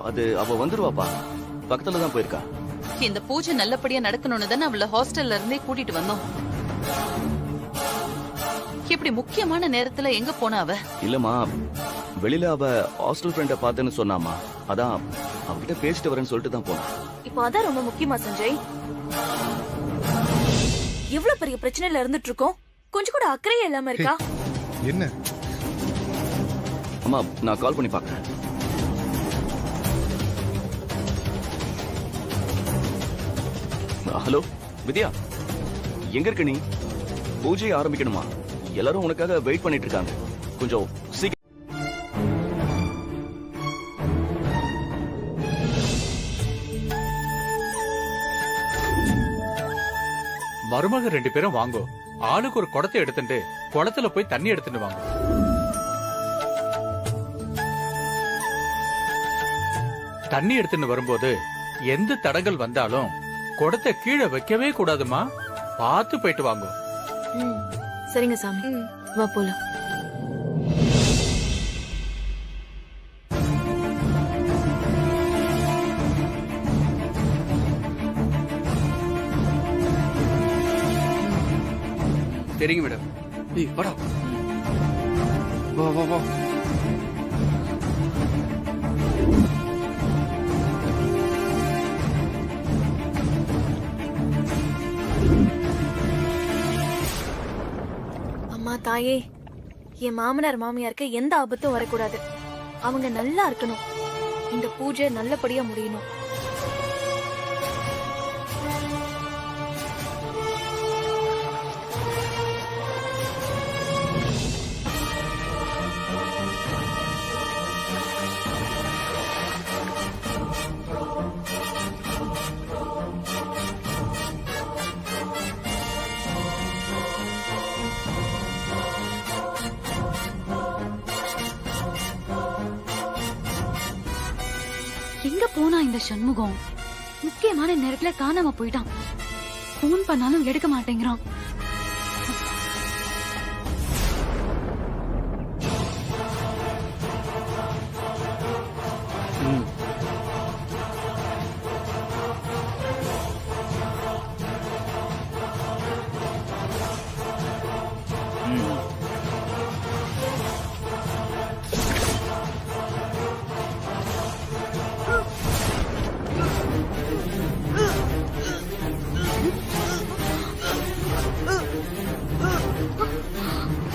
அது அவ வந்துருவாப்பா, பக்கத்துல தான் போயிருக்கா. இந்த பூஜை நல்லபடியா நடக்கணும்னு தானே அவளை ஹாஸ்டல்ல இருந்தே கூட்டிட்டு வந்தோம். இப்படி முக்கியமான நேரத்துல எங்க போனா அவ? இல்லம்மா, வெளியில அவ ஹாஸ்டல் ஃப்ரெண்ட பார்த்தேன்னு சொன்னாமா, அதான் அவகிட்ட பேசிட்டு வரேன்னு சொல்லிட்டு தான் போனா. இப்போ அதான் ரொம்ப முக்கியமா சஞ்சய். எவ்வளவு பெரிய பிரச்சனையில இருந்துட்டு இருக்கோம், கொஞ்சம் கூட அக்கறையே இல்லாம இருக்கா? என்ன? அம்மா, நான் கால் பண்ணி பாக்குறேன். ஹலோ வித்யா, எங்க இருக்க நீ? பூஜை ஆரம்பிக்கணுமா? எல்லாரும் உனக்காக வெயிட் பண்ணிட்டு இருக்காங்க. கொஞ்சம் சீக்கிரம். மருமக 2 பேரும் வாங்கோ. ஆளுக்கு ஒரு குடத்தை எடுத்துட்டு குளத்துல போய் தண்ணி எடுத்துட்டு வாங்க. தண்ணி எடுத்துட்டு வரும்போது எந்த தடங்கள் வந்தாலும் குடத்தை கீழே வைக்கவே கூடாதுமா. பார்த்து போயிட்டு வாங்க. சரிங்க சாமி, வா போலாம். சரிங்க மேடம். ஏய் வாடா. வா வா வா. தாயே, என் மாமனார் மாமியாருக்கு எந்த ஆபத்தும் வரக்கூடாது. அவங்க நல்லா இருக்கணும். இந்த பூஜை நல்லபடியா முடியணும். எங்க போனா இந்த சண்முகம்? முக்கியமான நேரத்துல காணாம போயிட்டான். போன் பண்ணாலும் எடுக்க மாட்டேங்கிறான்.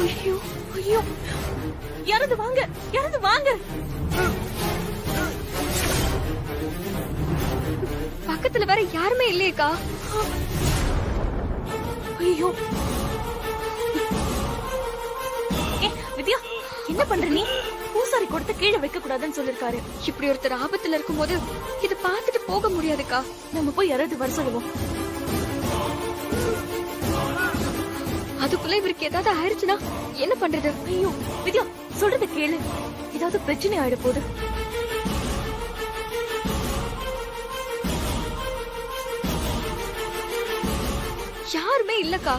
ஐயோ ஐயோ, யாராவது வாங்க, யாராவது வாங்க. பக்கத்துல வேற யாருமே இல்லையேக்கா. ஐயோ, வித்யா என்ன பண்ற நீ? பூசாரி கொடுத்து கீழே வைக்க கூடாதுன்னு சொல்லிருக்காரு. இப்படி ஒருத்தர் ஆபத்துல இருக்கும்போது இத பாத்துட்டு போக முடியாதுக்கா. நம்ம போய் யாராவது வர சொல்லுவோம். அதுக்குள்ள இவருக்கு ஏதாவது ஆயிடுச்சுன்னா என்ன பண்றது? ஐயோ வித்யா, சொல்றது கேளு. ஏதாவது பிரச்சனை ஆயிட போகுது. யாருமே இல்லக்கா.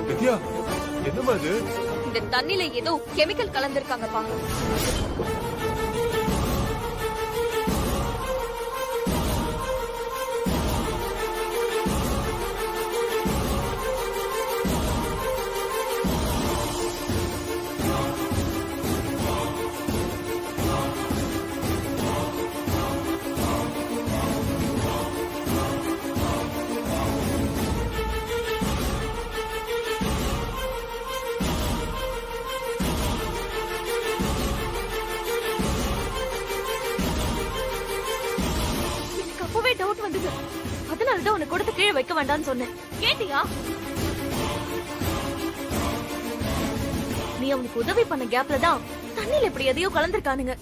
வித்யா, என்னமா இது? இந்த தண்ணில ஏதோ கெமிக்கல் கலந்திருக்காங்கப்பா. டவுட் வந்தது. அதனாலதான் உன்னை கொடுத்து கீழே வைக்க வேண்டாம்னு சொன்னேன். கேட்டியா? நீ அவனுக்கு உதவி பண்ண கேப்ல தான் தண்ணியில இப்படி எதையோ கலந்திருக்கானுங்க.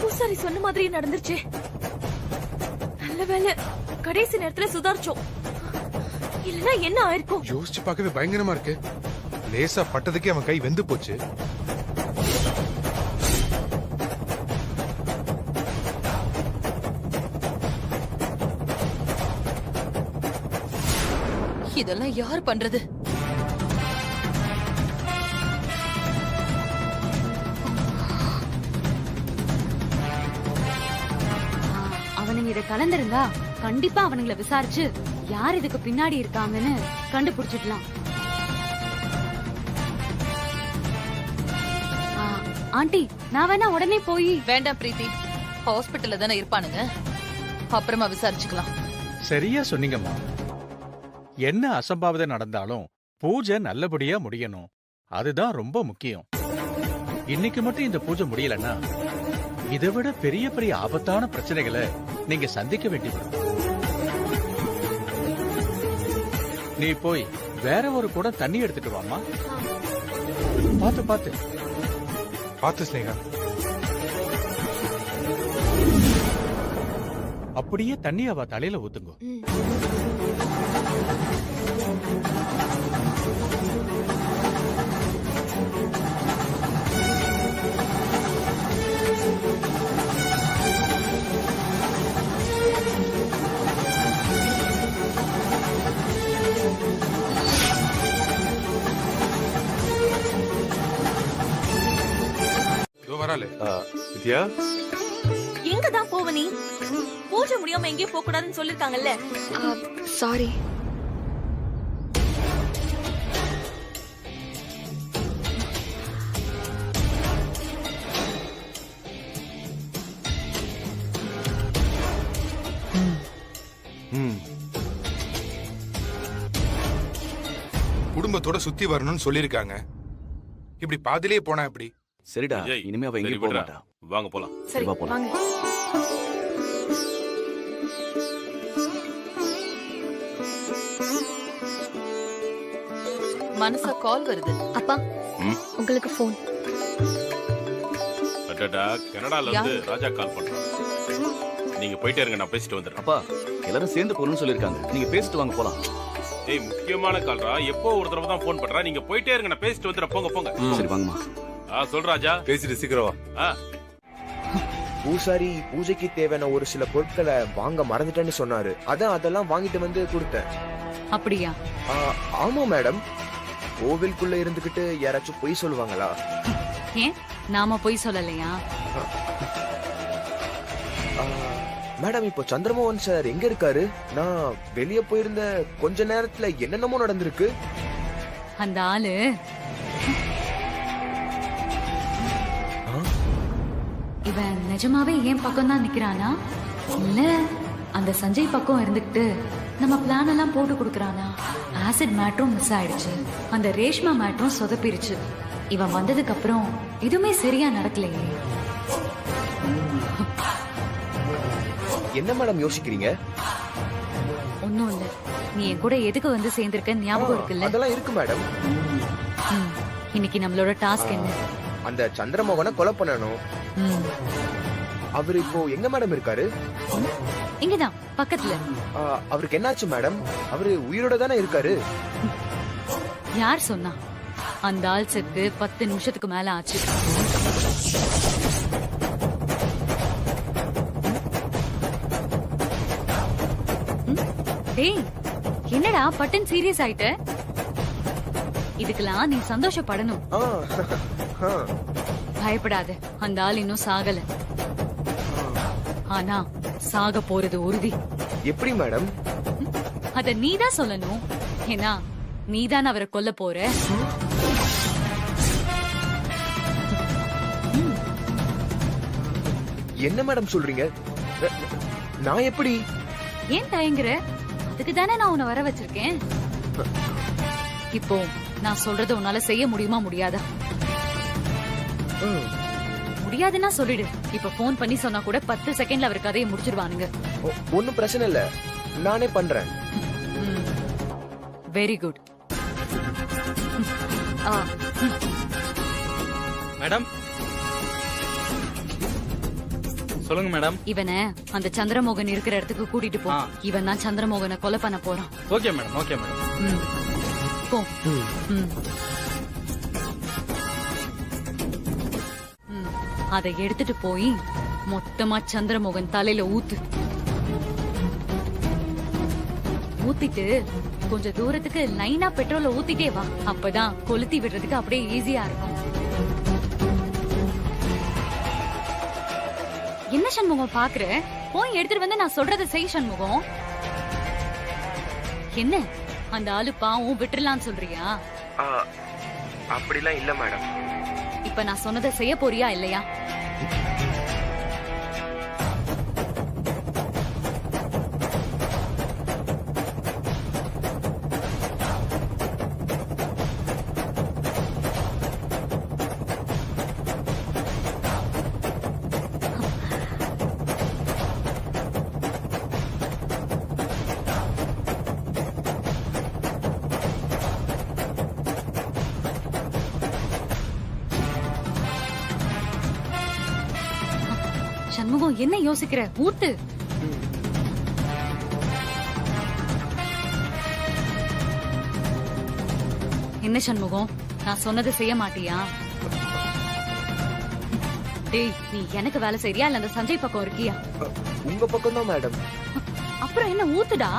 பூசாரி சொன்ன மாதிரி நடந்துருச்சு. நல்ல வேலை கடைசி நேரத்துல சுதாரிச்சோம். இல்லனா என்ன ஆயிருக்கும்? யோசிச்சு பார்க்கவே பயங்கரமா இருக்கு. லேசா பட்டதுக்கே அவன் கை வெந்து போச்சு. இதெல்லாம் யார் பண்றது? அவனுங்க இத கலந்திருந்தா கண்டிப்பா அவனுங்களை விசாரிச்சு யார் இதுக்கு பின்னாடி இருக்காங்கன்னு கண்டுபிடிச்சிடலாம். ஆண்டி, நான் வேணா உடனே போய். வேண்டாம் பிரீத்தி, ஹாஸ்பிட்டல்ல தானே இருப்பானுங்க, அப்புறமா விசாரிச்சுக்கலாம். சரியா சொன்னீங்கம்மா. என்ன அசம்பாவிதம் நடந்தாலும் பூஜை நல்லபடியா முடியணும். அதுதான் ரொம்ப முக்கியம். இன்னைக்கு மட்டும் இந்த பூஜை முடியலன்னா இதை விட பெரிய பெரிய ஆபத்தான பிரச்சனைகளை நீங்க சந்திக்க வேண்டி வரும். நீ போய் வேற ஒரு குடம் தண்ணி எடுத்துட்டு வாமா. பாத்து பாத்து பாத்து ஸ்னேகா. அப்படியே தண்ணி அவ தலையில ஊத்துங்க. வராளு. வித்யா எங்க தான் போவ நீ? பூஜை முடியாம எங்கேயும் போக கூடாதுன்னு சொல்லிருக்காங்கல்ல. சாரி. குடும்பத்தோட சுத்தி வரணும்னு சொல்லிருக்காங்க. இப்படி பாதிலே போனா எப்படி? சரிடா, இனிமே அவ எங்கேயும் போக மாட்டா. வாங்க போலாம். சரி வா போலாம். வாங்க. மனசா கால் வருது. அப்பா உங்களுக்கு ஃபோன். அடடா, கனடால இருந்து ராஜா கால் பண்றான். நீங்க போயிட்டே இருங்க, நான் பேசிட்டு வந்துடுறேன். அப்பா எல்லாரும் சேர்ந்து போகணும்னு சொல்லிருக்காங்க. நீங்க பேசிட்டு வாங்க போலாம். ஏய், முக்கியமான கால்ரா. எப்போ ஒரு தடவை தான் போன் பண்றா. நீங்க போயிட்டே இருங்க, நான் பேசிட்டு வந்துடுறேன். போங்க போங்க. சரி வாங்கம்மா. சொல் ராஜா. பேசிட்டு சீக்கிரம் வா. பூசாரி பூஜைக்கு தேவையான ஒரு சில பொருட்களை வாங்க மறந்துட்டேன்னு சொன்னாரு. அதெல்லாம் வாங்கிட்டு வந்து கொடுத்தேன். அப்படியா? ஆமா மேடம். கோவிலுக்குள்ள இருந்துகிட்டு யாராச்சும் பொய் சொல்லுவாங்களா? ஏன் நாம பொய் சொல்லலையா? மேடம், இப்போ சந்திரமோகன் சார் எங்க இருக்காரு? நான் வெளியே போயிருந்த கொஞ்ச நேரத்துல என்னென்னமோ நடந்திருக்கு. அந்த ஆளு இவன் நிஜமாவே ஏன் பக்கம் தான் நிக்கிறானா, இல்ல அந்த சஞ்சய் பக்கம் இருந்துகிட்டு நம்ம பிளான் எல்லாம் போட்டு கொடுக்கறானா? ஆசிட் மேட்ரும் மிஸ் ஆயிடுச்சு, அந்த ரேஷ்மா மேட்ரும் சொதப்பிருச்சு. இவன் வந்ததுக்கு அப்புறம் எதுவுமே சரியா நடக்கலையே. என்ன மேடம் யோசிக்கிறீங்க? ஒன்னும் இல்ல. நீ என் கூட எதுக்கு வந்து சேர்ந்திருக்க ஞாபகம் இருக்குல்ல? அதெல்லாம் இருக்கு மேடம். இன்னைக்கு நம்மளோட டாஸ்க் என்ன? அந்த சந்திரமோகனை கொலை பண்ணணும். அவர் இப்போ எங்க மேடம் இருக்காரு? இங்கதான் பக்கத்துல. அவருக்கு என்னாச்சு மேடம்? அவரு உயிரோட தானே இருக்காரு. யார் சொன்னா? அந்த ஆள் செத்து 10 நிமிஷத்துக்கு மேல ஆச்சு. டேய், என்னடா பட்டன் சீரியஸ் ஆயிட்ட? இதுக்கெல்லாம் நீ சந்தோஷப்படணும். பயப்படாத, அந்த ஆள் இன்னும் சாகல. ஆனா சாக போறது உறுதி. எப்படி மேடம்? அத நீதான் சொல்லணும். ஏன்னா நீதான் அவரை கொல்ல போற. என்ன மேடம் சொல்றீங்க? நான் எப்படி? ஏன் தயங்குற? அதுக்கு தானே நான் உன்னை வர வச்சிருக்கேன். இப்போ நான் சொல்றத உன்னால செய்ய முடியுமா முடியாதா? முடியாதுன்னா சொல்லிடு. இப்ப போன் பண்ணி சொன்னா கூட 10 செகண்ட்ல அவர் கதையை முடிச்சிருவானுங்க. ஒன்னும் பிரச்சனை இல்ல, நானே பண்றேன். Very good. மேடம் சொல்லுங்க மேடம். இவனை அந்த சந்திரமோகன் இருக்கிற இடத்துக்கு கூட்டிட்டு போ. இவன் தான் சந்திரமோகனை கொலை பண்ண போறான். Okay madam. Okay madam. போ. அதை எடுத்துட்டு போய் மொத்தமா சந்திரமோகன் தலையில ஊத்து. ஊத்திட்டு கொஞ்ச தூரத்துக்கு லைனா பெட்ரோல ஊத்திட்டே வா. அப்பதான் கொளுத்தி விடுறதுக்கு அப்படியே ஈஸியா இருக்கும். என்ன சண்முகம் பாக்குற? போய் எடுத்துட்டு வந்து நான் சொல்றத செய் சண்முகம். என்ன அந்த ஆளு பாவம் விட்டுறலான்னு சொல்றியா? அப்படிலாம் இல்ல மேடம். இப்ப நான் சொன்னதை செய்ய போறியா இல்லையா? சண்முகம், என்ன யோசிக்கிற? ஊத்து. என்ன சண்முகம், நான் சொன்னதை செய்ய மாட்டியா? டேய், நீ எனக்கு வேலை செய்றியா இல்ல அந்த சஞ்சய் பக்கம் இருக்கியா? உங்க பக்கம் தான் மேடம். அப்புறம் என்ன, ஊத்துடா.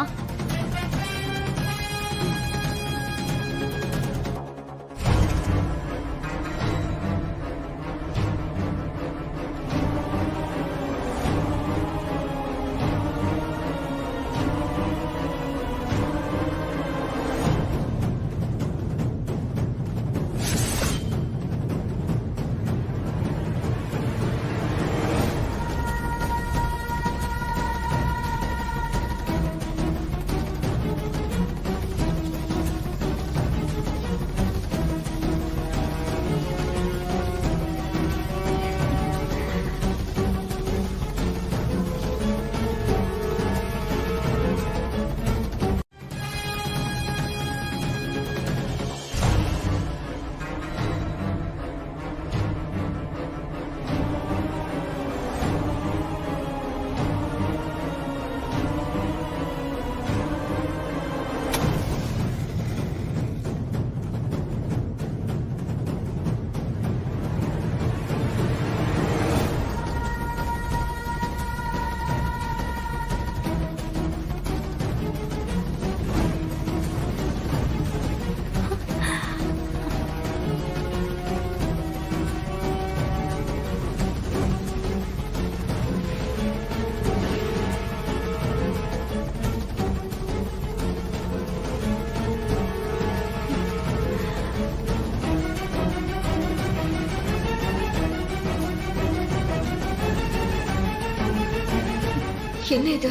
என்ன இது,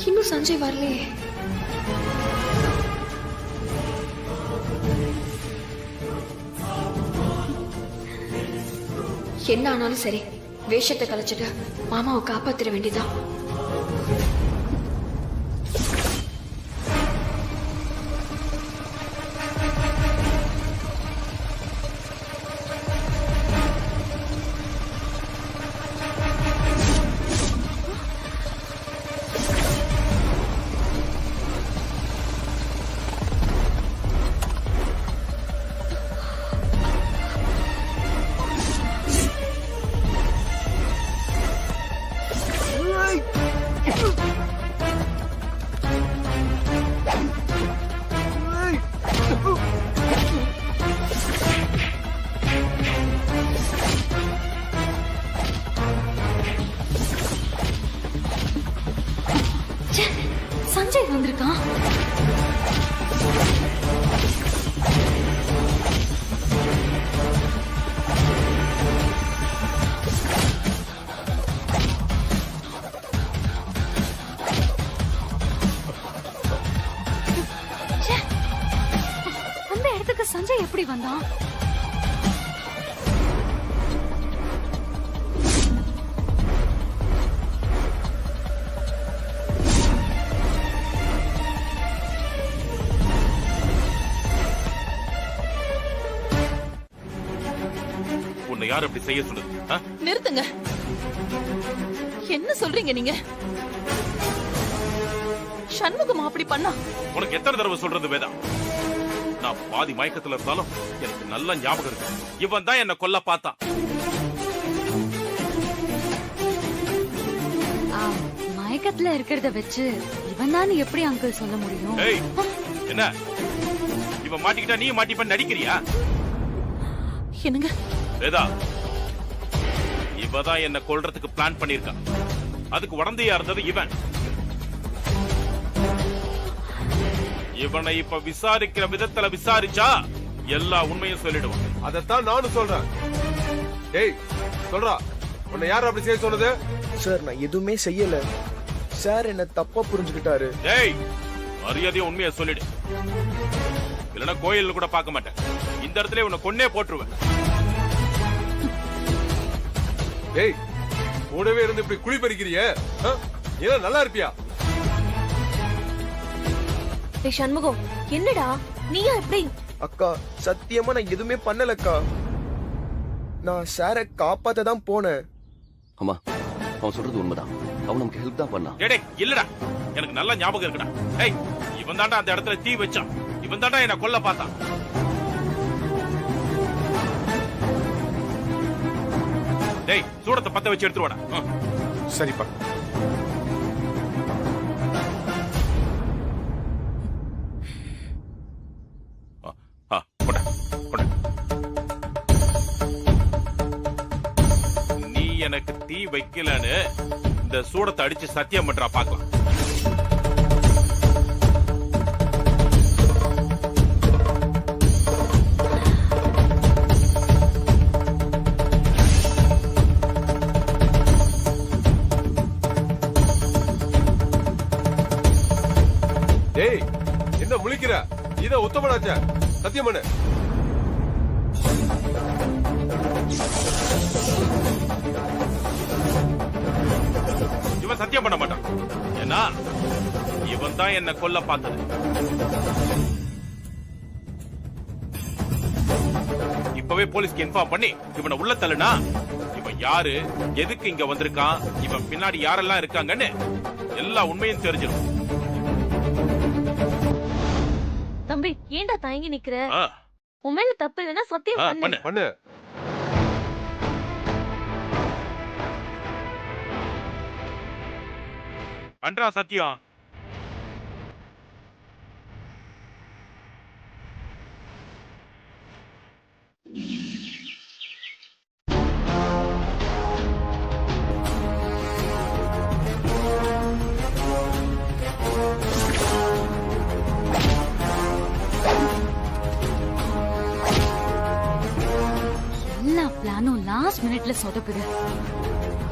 இன்னும் சஞ்சய் வரலையே? என்ன ஆனாலும் சரி, வேஷத்தை கலைச்சிட்டு மாமாவை காப்பாத்திர வேண்டியதான். சஞ்சய் வந்திருக்கான். அந்த இடத்துக்கு சஞ்சய் எப்படி வந்தான்? யார் அப்படி செய்ய சொல்லுது? நிறுத்துங்க. என்ன சொல்றீங்க நீங்க? சண்முகம் அப்படி பண்ணா? உனக்கு எத்தனை தடவை சொல்றது வேதா? நான் பாதி மயக்கத்துல இருந்தாலும் எனக்கு நல்ல ஞாபகம் இருக்கு. இவன் தான் என்ன கொல்ல பார்த்தான். மயக்கத்துல இருக்கிறத வச்சு இவன் தான் எப்படி அங்கிள் சொல்ல முடியும்? என்ன இவன் மாட்டிக்கிட்டா நீ மாட்டிப்ப நடிக்கிறியா? என்னங்க வேதா, இவதான் என்ன கொல்றதுக்கு பிளான் பண்ணிருக்கான். அதுக்கு உடந்தையா இருந்தது இவன். இவனை இப்ப விசாரிக்கிற விதத்துல விசாரிச்சா எல்லா உண்மையும் சொல்லிடுவான். அதத்தான் நானும் சொல்றேன். ஏய் சொல்றா, உன்னை யாரும் அப்படி செய்ய சொன்னது? சார் நான் எதுவுமே செய்யல சார், என்ன தப்பா புரிஞ்சுக்கிட்டாரு. ஏய் மரியாதையா உண்மையை சொல்லிடு, இல்லைன்னா கோயில்ல கூட பார்க்க மாட்டேன். இந்த இடத்துல உன்னை கொன்னே போட்டுருவேன். ஏய் கூடவே இருந்து இப்படி குழி பறிக்கிறியே, ஏன்னா நல்லா இருப்பியா? ஏய் சண்முகம், என்னடா நீயா எப்படி? அக்கா சத்தியமா நான் எதுவுமே பண்ணலக்கா. நான் சாரை காப்பாத்த தான் போனேன். அம்மா அவன் சொல்றது உண்மைதான். அவன் நமக்கு ஹெல்ப் தான் பண்ணான். டேய் இல்லடா, எனக்கு நல்ல ஞாபகம் இருக்குடா. ஏய் இவன் தாண்டா அந்த இடத்துல தீ வச்சான். இவன் தாண்டா என்ன கொல்ல பார்த்தான். டேய் சூடத்தை பத்த வச்சு எடுத்துருவாடா. சரிப்பா. நீ எனக்கு தீ வைக்கலன்னு இந்த சூடத்தை அடிச்சு சத்தியம் பண்றா பாக்கலாம். ஏய் என்ன முழிக்கிற? இத உத்தமனாச்ச சத்தியம் பண்ணு. இவன் சத்தியம் பண்ண மாட்டான். ஏன்னா இவன் தான் என்ன கொல்ல பார்த்தது. இப்பவே போலீஸ்க்கு இன்ஃபார்ம் பண்ணி இவனை உள்ள தள்ளுனா இவன் யாரு, எதுக்கு இங்க வந்திருக்கான், இவன் பின்னாடி யாரெல்லாம் இருக்காங்கன்னு எல்லா உண்மையும் தெரிஞ்சிடும். தம்பி ஏன்டா தயங்கி நிக்கிற? உன் மேல தப்பு இல்லைன்னா சத்தியம் பண்ணு. பண்ணு. பண்றா சத்தியம். எல்லா பிளானும் லாஸ்ட் மினிட்ல சொதப்புது.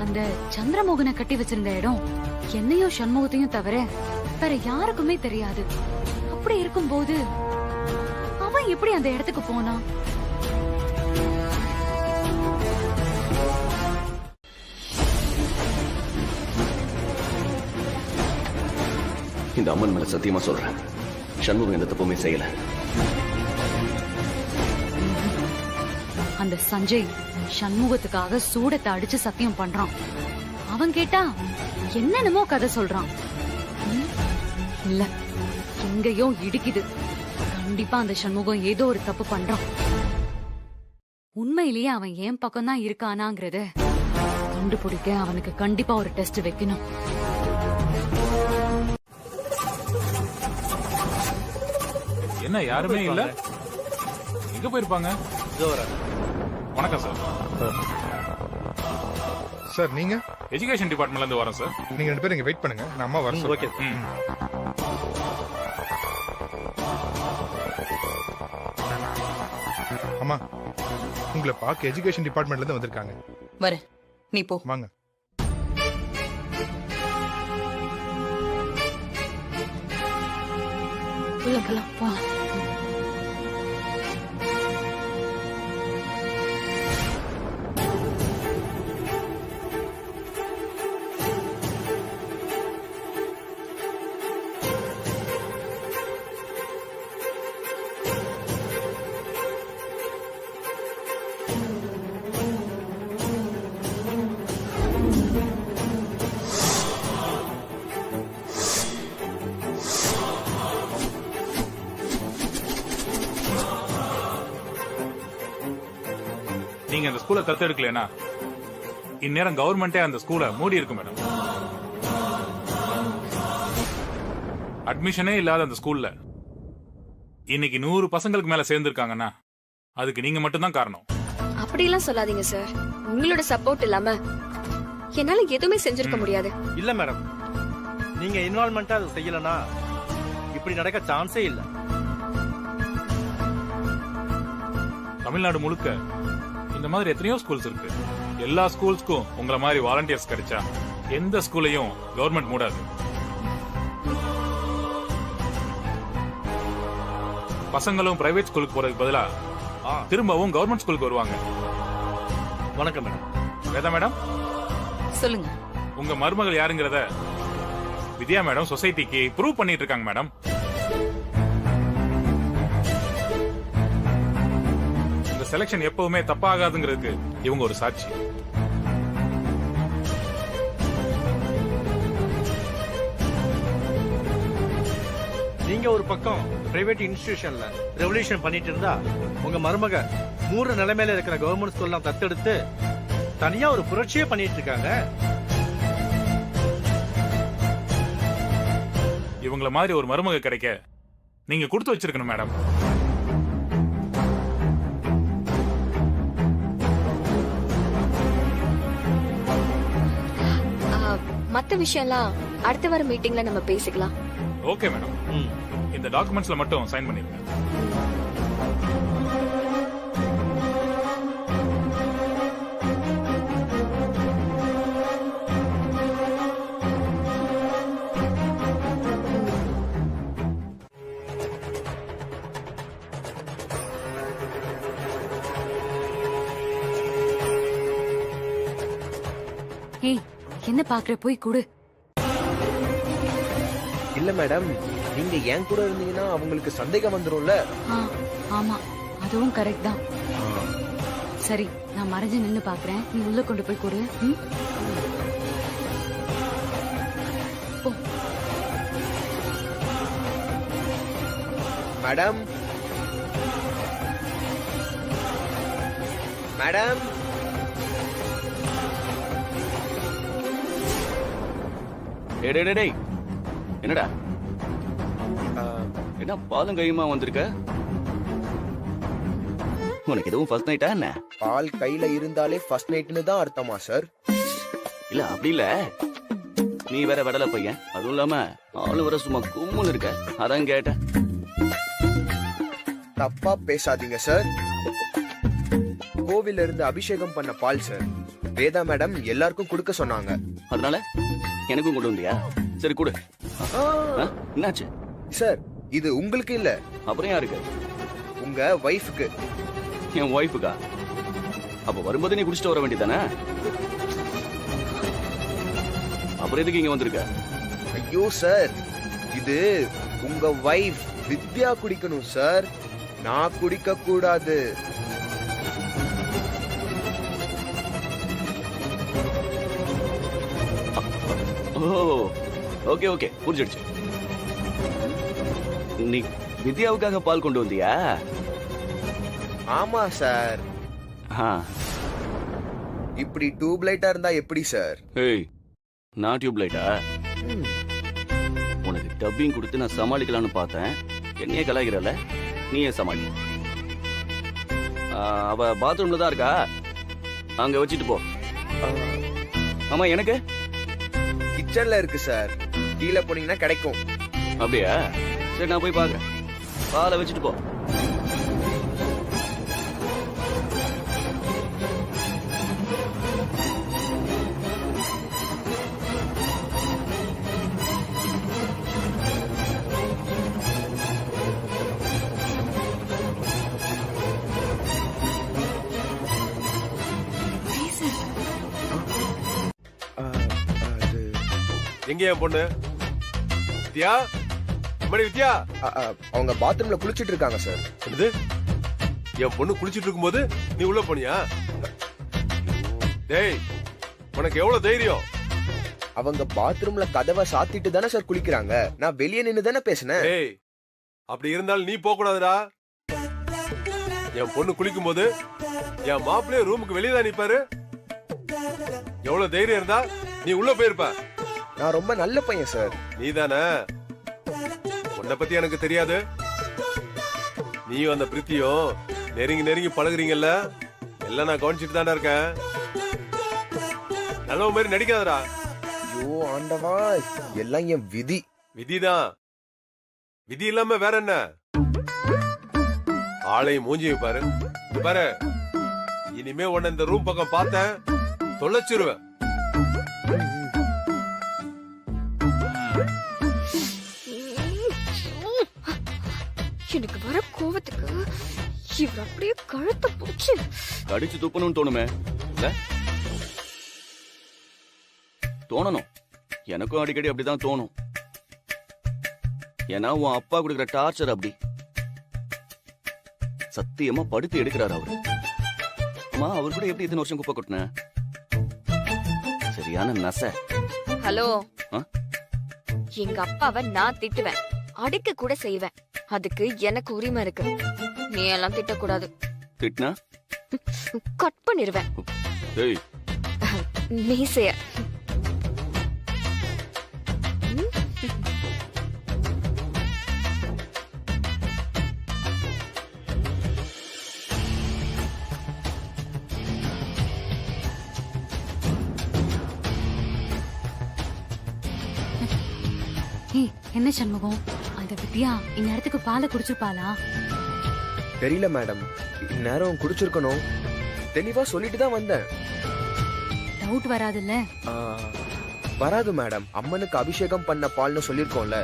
அந்த சந்திரமோகனை கட்டி வச்சிருந்த இடம் என்னையும் சண்முகத்தையும் தவிர வேற யாருக்குமே தெரியாது. அப்படி இருக்கும்போது அவன் எப்படி அந்த இடத்துக்கு போனான்? இந்த அம்மன் மேல சத்தியமா சொல்றேன், சண்முகம் எந்த தப்புமே செய்யல. அந்த சஞ்சய் சண்முகத்துக்காக சூடத்தை அடிச்சு சத்தியம் பண்றான். அவன் கேட்டா என்னென்னமோ கதை சொல்றான். இல்ல, எங்கேயோ இடிக்குது. கண்டிப்பா அந்த சண்முகம் ஏதோ ஒரு தப்பு பண்றான். உண்மையிலேயே அவன் ஏன் பக்கம் தான் இருக்கானாங்கிறத கண்டுபிடிக்க அவனுக்கு கண்டிப்பா ஒரு டெஸ்ட் வைக்கணும். என்ன யாருமே இல்ல? எங்க போயிருப்பாங்க? வணக்கம் சார். சார் நீங்க? எஜுகேஷன் டிபார்ட்மெண்ட்ல இருந்து வரோம் சார். நீங்க 2 பேரும் இங்க வெயிட் பண்ணுங்க, நான் அம்மா வர ஓகே. அம்மா, உங்களை பார்க்க எஜுகேஷன் டிபார்ட்மெண்ட்ல இருந்து வந்திருக்காங்க. வர, நீ போ. வாங்க. போ. நீங்க அந்த ஸ்கூலை தத்தெடுக்கலனா இந்நேரம் கவர்மெண்டே அந்த ஸ்கூலை மூடி இருக்கும் மேடம். அட்மிஷனே இல்லாத அந்த ஸ்கூல்ல இன்னைக்கு 100 பசங்களுக்கு மேல சேர்ந்திருக்காங்கன்னா அதுக்கு நீங்க மட்டும்தான் காரணம். அப்படியெல்லாம் சொல்லாதீங்க சார். உங்களோட சப்போர்ட் இல்லாம என்னால எதுவுமே செஞ்சிருக்க முடியாது. இல்ல மேடம், நீங்க இன்வால்வ்மெண்டா அதை செய்யலனா இப்படி நடக்க சான்ஸே இல்ல. தமிழ்நாடு முழுக்க இந்த மாதிரி எத்தனையோ ஸ்கூல்ஸ் இருக்கு. எல்லா ஸ்கூல்ஸ்க்கும் உங்கள மாதிரி வாலண்டியர்ஸ் கிடைச்சா எந்த ஸ்கூலையும் கவர்மெண்ட் மூடாது. பசங்களும் பிரைவேட் ஸ்கூலுக்கு போறதுக்கு பதிலா திரும்பவும் கவர்மெண்ட் ஸ்கூலுக்கு வருவாங்க. வணக்கம் மேடம். வேதா மேடம் சொல்லுங்க. உங்க மருமகள் யாருங்கிறத வித்யா மேடம் சொசைட்டிக்கு ப்ரூவ் பண்ணிட்டு இருக்காங்க மேடம். இந்த செலக்ஷன் எப்பவுமே தப்பாகாதுங்கிறதுக்கு இவங்க ஒரு சாட்சி. நீங்க ஒரு பக்கம் பிரைவேட் இன்ஸ்டிடியூஷன்ல ரெவல்யூஷன் பண்ணிட்டு இருந்தா உங்க மருமக 3 நிலைமையில இருக்கிற கவர்மெண்ட் ஸ்கூல்லாம் தத்தெடுத்து தனியா ஒரு புரட்சியே பண்ணிட்டு இருக்காங்க. இவங்கள மாதிரி ஒரு மருமக கிடைக்க நீங்க கொடுத்து வச்சிருக்கணும் மேடம். மத்த விஷயம்லாம் அடுத்த வார மீட்டிங்ல நம்ம பேசிக்கலாம். Okay madam. இந்த டாக்குமெண்ட்ஸ்ல மட்டும் சைன் பண்ணிருங்க. ஏய், என்ன பாக்குற? போய் கொடு. இல்ல மேடம், நீங்க என் கூட இருந்தீங்கன்னா அவங்களுக்கு சந்தேகம் வந்துரும்ல. ஆமா, அதுவும் கரெக்ட் தான். சரி, நான் மறைஞ்சு நின்னு பாக்குறேன். நீ உள்ள கொண்டு போய் கொடு. போ. மேடம், மேடம், டேய், என்னடா என்ன பாலும் கையுமா வந்திருக்க? உனக்கு எதுவும் ஃபர்ஸ்ட் நைட்டா என்ன? பால் கையில இருந்தாலே ஃபர்ஸ்ட் நைட்னு தான் அர்த்தமா சார்? இல்ல அப்படி இல்ல, நீ வேற விடல பையன், அதுவும் இல்லாம ஆளு வர சும்மா கும்முன்னு இருக்க, அதான் கேட்டேன். தப்பா பேசாதீங்க சார். கோவில்ல இருந்து அபிஷேகம் பண்ண பால் சார். வேதா மேடம் எல்லாருக்கும் கொடுக்க சொன்னாங்க. அதனால எனக்கும் கொண்டு வந்தியா? சரி கொடு. என்னாச்சு சார்? இது உங்களுக்கு இல்ல. அப்புறம் யாருக்கு? உங்க வைஃப்க்கு. என் ஒய்ஃபுக்கா? அப்ப வரும்போது நீ குடிச்சிட்டு வர வேண்டியதானே? அப்புறம் எதுக்கு இங்க வந்திருக்க? ஐயோ சார், இது உங்க வைஃப் வித்யா குடிக்கணும் சார், நான் குடிக்க கூடாது. ஓ ஓகே ஓகே புரிஞ்சிடுச்சு. நீ வித்யாவுக்காக பால் கொண்டு வந்தியா? ஆமா சார். இப்படி டியூப் லைட்டா இருந்தா எப்படி சார்? ஏய், நான் டியூப் லைட்டா? உனக்கு டப்பிங் கொடுத்து நான் சமாளிக்கலாம்னு பார்த்தேன். என்னையே கலாய்கிறல, நீயே சமாளி. அவ பாத்ரூம்ல தான் இருக்கா, அங்க வச்சுட்டு போ. ஆமா, எனக்கு கிச்சன்ல இருக்கு சார், கீழே போனீங்கன்னா கிடைக்கும். அப்படியா? சரி, நான் போய் பாக்குறேன். பாலை வச்சுட்டு போ. எங்க என் பொண்ணு வித்யா? மணி வித்யா, அவங்க பாத்ரூம்ல குளிச்சிட்டு இருக்காங்க சார். என்னது? என் பொண்ணு குளிச்சிட்டு இருக்கும்போது நீ உள்ள போனியா? டேய், உனக்கு எவ்வளவு தைரியம்? அவங்க பாத்ரூம்ல கதவை சாத்திட்டு தானே சார் குளிக்கிறாங்க, நான் வெளியே நின்னு தானே பேசினேன். டேய், அப்படி இருந்தாலும் நீ போக கூடாதுடா. என் பொண்ணு குளிக்கும் போது என் மாப்பிள்ளைய ரூமுக்கு வெளியே தான் நிப்பாரு. எவ்வளவு தைரியம் இருந்தா நீ உள்ள போயிருப்ப. நான் ரொம்ப நல்ல பையன் சார். நீ தானே? உன்னை பத்தி எனக்கு தெரியாது. நீயும் அந்த பிரீத்தியும் நெருங்கி நெருங்கி பழகுறீங்கல்ல, எல்லாம் நான் கவனிச்சுட்டு தானே இருக்கேன். நல்ல மாதிரி நடிக்காதடா. ஐயோ ஆண்டவா, எல்லாம் என் விதி. விதிதான். விதி இல்லாம வேற என்ன? ஆளையும் மூஞ்சியும் பாரு. பாரு, இனிமே உன்னை இந்த ரூம் பக்கம் பார்த்தேன் தொலைச்சிருவேன். எனக்கு வர கோவத்துக்கு இவர் அப்படியே கழுத்தை பிடிச்சு கடிச்சு துப்பணும்னு தோணுமே? தோணணும். எனக்கும் அடிக்கடி அப்படிதான் தோணும். ஏன்னா உன் அப்பா கொடுக்குற டார்ச்சர் அப்படி. சத்தியமா படுத்து எடுக்கிறாரு அவரு. அம்மா, அவர் கூட எப்படி இத்தனை வருஷம் குப்பை கொட்டின? சரியான நச. ஹலோ, எங்க அப்பாவை நான் திட்டுவேன், அடிக்க கூட செய்வேன். அதுக்கு எனக்கு உரிமை இருக்கு. நீ எல்லாம் திட்டக்கூடாது. திட்டினா கட் பண்ணிருவேன் மீசைய. என்ன சண்முகம், அந்த வித்யா இந்நேரத்துக்கு பாலை குடிச்சிருப்பாளா? தெரியல மேடம், இந்நேரம் குடிச்சிருக்கணும். தெளிவா சொல்லிட்டு தான் வந்தேன். டவுட் வராதுல்ல? வராது மேடம், அம்மனுக்கு அபிஷேகம் பண்ண பால்னு சொல்லிருக்கோம்ல,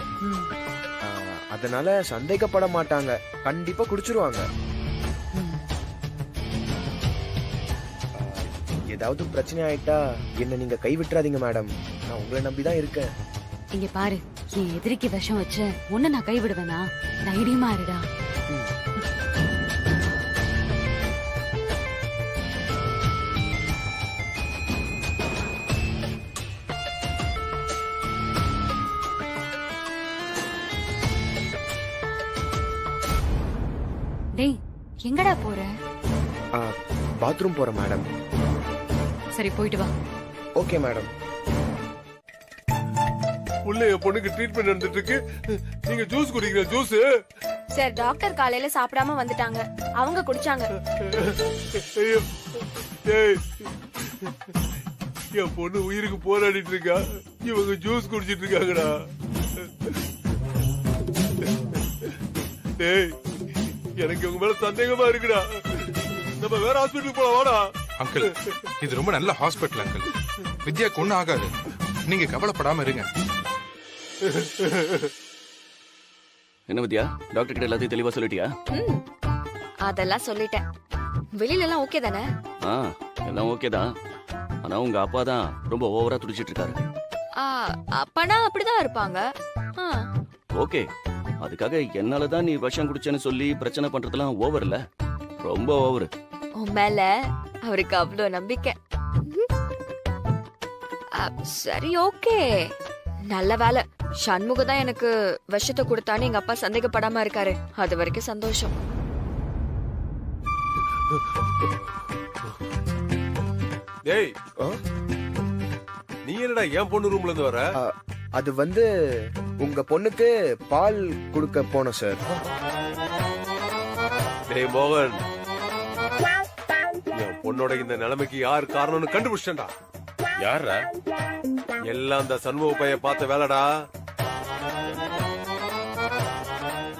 அதனால சந்தேகப்பட மாட்டாங்க. கண்டிப்பா குடிச்சிருவாங்க. ஏதாவது பிரச்சனை ஆயிட்டா என்ன நீங்க கைவிட்டுறாதீங்க மேடம், நான் உங்களை நம்பிதான் இருக்கேன். இங்க பாரு, என் எதிரிக்கு விஷம் வச்சு உன்னை நான் கைவிடுவேனா? தைரியமா இருடா. டேய், எங்கடா போற? பாத்ரூம் போற மேடம். சரி, போயிட்டு வா. Okay madam. உள்ள என் பொண்ணுக்கு ட்ரீட்மெண்ட் நடந்துட்டு இருக்கு, நீங்க ஜூஸ் குடிக்கிற ஜூஸ். சார், டாக்டர் காலையில சாப்பிடாம வந்துட்டாங்க, அவங்க குடிச்சாங்க. ஐயோ, ஏய், என் பொண்ணு உயிருக்கு போராடிட்டு இருக்கா, இவங்க ஜூஸ் குடிச்சிட்டு இருக்காங்கடா. டேய், எனக்கு உங்க மேல சந்தேகமா இருக்குடா. நம்ம வேற ஹாஸ்பிட்டலுக்கு போலாம் வாடா. அங்கிள் இது ரொம்ப நல்ல ஹாஸ்பிட்டல் அங்கிள். வித்யாக்கு ஒண்ணும் ஆகாது, நீங்க கவலைப்படாம இருங்க. என்ன வித்யா, டாக்டர் கிட்ட எல்லாத்தையும் தெளிவா சொல்லிட்டியா? அதெல்லாம் சொல்லிட்டேன். வெளியில எல்லாம் ஓகே தானே? எல்லாம் ஓகே தான். ஆனா உங்க அப்பா தான் ரொம்ப ஓவரா துடிச்சிட்டு இருக்காரு. அப்பனா அப்படிதான் இருப்பாங்க. ஓகே, அதுக்காக என்னாலதான் நீ விஷம் குடிச்சேன்னு சொல்லி பிரச்சனை பண்றதுலாம் ஓவர்ல, ரொம்ப ஓவர். உன் மேல அவருக்கு அவ்வளவு நம்பிக்கை. சரி ஓகே, நல்ல வேலை சண்முக தான் எனக்கு விஷத்தை கொடுத்தான்னு எங்க அப்பா சந்தேகப்படாம இருக்காரு. அது வரைக்கும் சந்தோஷம். டேய், நீ என்னடா என் பொண்ணு ரூம்ல இருந்து வர? அது உங்க பொண்ணுக்கு பால் கொடுக்க போனோம் சார். டேய் மோகன், என் பொண்ணோட இந்த நிலைமைக்கு யார் காரணம்னு கண்டுபிடிச்சா? யாரா? எல்லாம் அந்த சண்முக பையன் பார்த்த வேலைடா.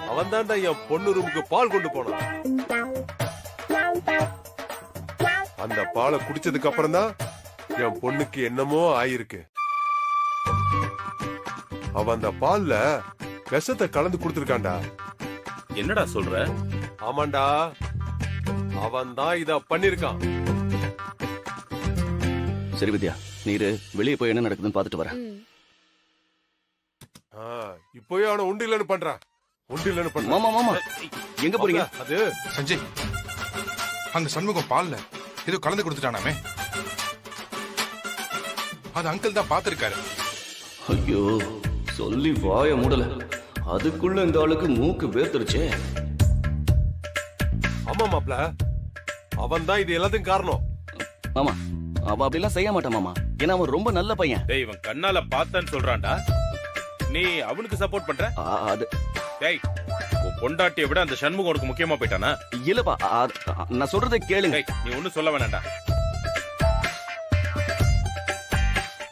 அவன் தான்டா என் பொண்ணு ரூமுக்கு பால் கொண்டு போனான். அந்த பாலை குடிச்சதுக்கு அப்புறம் தான் என் பொண்ணுக்கு என்னமோ ஆயிருக்கு. அவன் அந்த பால்ல விஷத்தை கலந்து கொடுத்திருக்கான்டா. என்னடா சொல்ற? ஆமாண்டா, அவன் தான் இத பண்ணிருக்கான். சரி வித்யா, நீரு வெளியே போய் என்ன நடக்குதுன்னு பாத்துட்டு வர. இப்போயே அவனை உண்டு இல்லன்னு பண்றான். உண்டு இல்லன்னு பண்றான். மாமா மாமா எங்க போறீங்க? அது சஞ்சய், அந்த சண்முகம் பால்ல ஏதோ கலந்து கொடுத்துட்டானாமே, அது அங்கிள் தான் பாத்திருக்காரு. ஐயோ, சொல்லி வாய மூடல, அதுக்குள்ள இந்த ஆளுக்கு மூக்கு வேர்த்துருச்சே. ஆமா மாப்ள, அவன் தான் இது எல்லாத்துக்கும் காரணம். மாமா அவ அப்படிலாம் செய்ய மாட்டான் மாமா, ஏன்னா அவன் ரொம்ப நல்ல பையன். டேய், இவன் கண்ணால பார்த்தேன்னு சொல்றான்டா, நீ அவனுக்கு சப்போர்ட் பண்ற? அது டேய், உன் பொண்டாட்டியை விட அந்த சண்முகம் உனக்கு முக்கியமா போயிட்டானா? இல்லப்பா, நான் சொல்றதை கேளுங்க. நீ ஒண்ணும் சொல்ல வேணாண்டா.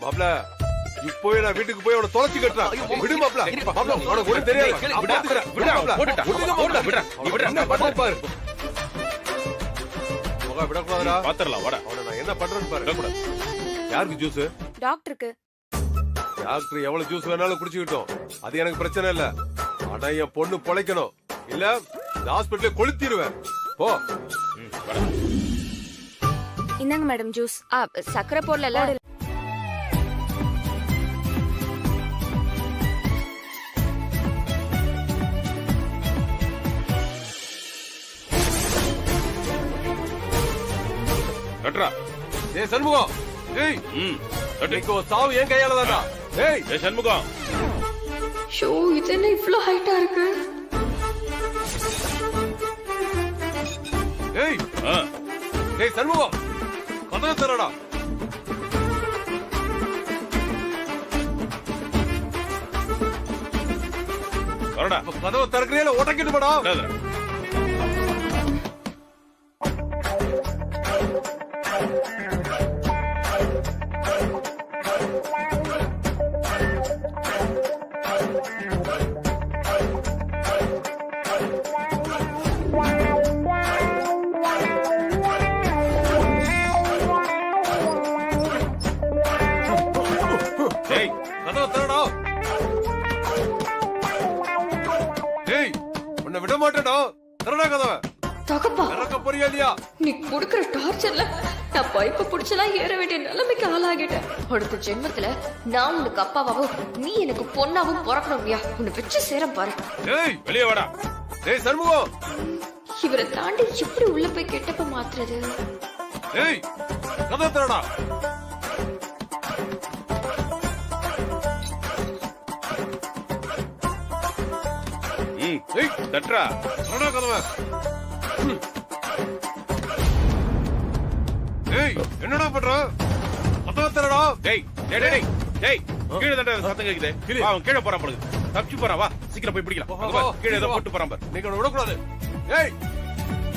மாப்ள, இப்போயே நான் வீட்டுக்கு போய் அவனை தொலைச்சு கட்டுறான். விடு மாப்ள, மாப்ள உனக்கு ஒண்ணு தெரியாது. நான் பாத்துக்கறேன். விடு மாப்ள, விடுடா பாரு. மகா விடக்கூடாதுடா. பாத்துறலாம் வாடா. அவனை நான் என்ன பண்றேன்னு பாரு. யாருக்கு ஜூஸ்? டாக்டருக்கு. டாக்டர் எவ்வளவு ஜூஸ் வேணாலும் குடிச்சுக்கிட்டோம், அது எனக்கு பிரச்சனை இல்ல. ஆனா என் பொண்ணு பொழைக்கணும், இல்ல இந்த ஹாஸ்பிட்டல கொளுத்திடுவேன். போ. இந்தாங்க மேடம் ஜூஸ். சக்கரை போடல. கட்றா. ஏய் சண்முகம், ஏய் கட்டிக்கோ, சாவு என் கையால தான்டா. ஏய் சண்முகம். ஷோ, இது என்ன இவ்ளோ ஹைட்டா இருக்கு? ஏய் ஏய் சண்முகம், கதவை திறடா. வரடா. கதவை திறக்கறேல ஓட்டக்கிட்டு போடா. ஏய் கதவை திறடா. ஏய் உன்னை விட மாட்டேடா. திறடா கதவை. தகப்பா, இறக்க போறியா இல்லையா? நீ குடுக்கற டார்ச்சர்ல நான் பைப்ப புடிச்சலாம் ஏற வேண்டிய நிலைமைக்கு ஆளாகிட்டேன். அடுத்த ஜென்மத்துல நான் உனக்கு அப்பாவாவும் நீ எனக்கு பொண்ணாவும் பிறக்கணும்யா. உன்னை வச்சு சேரம் பாரு. ஏய் வெளியே வாடா. ஏய் சண்முகம், இவரை தாண்டி எப்படி உள்ள போய் கெட்டப்ப மாத்துறது? ஏய் கதவை திறடா. ஏய் தட்றா. திறடா கதவை. ஏய் என்னடா பண்ற? கதவை திறடா. டேய் டேய் டேய் டேய், கீழ தட்ட சத்தம் கேக்குதே. வா, அவன் கீழ போறான் போல. தப்பிச்சு போறான், வா சீக்கிரம் போய் பிடிக்கலாம். அங்க வா, கீழ ஏதோ போட்டு போறான் பாரு. நீங்க விட கூடாது. ஏய்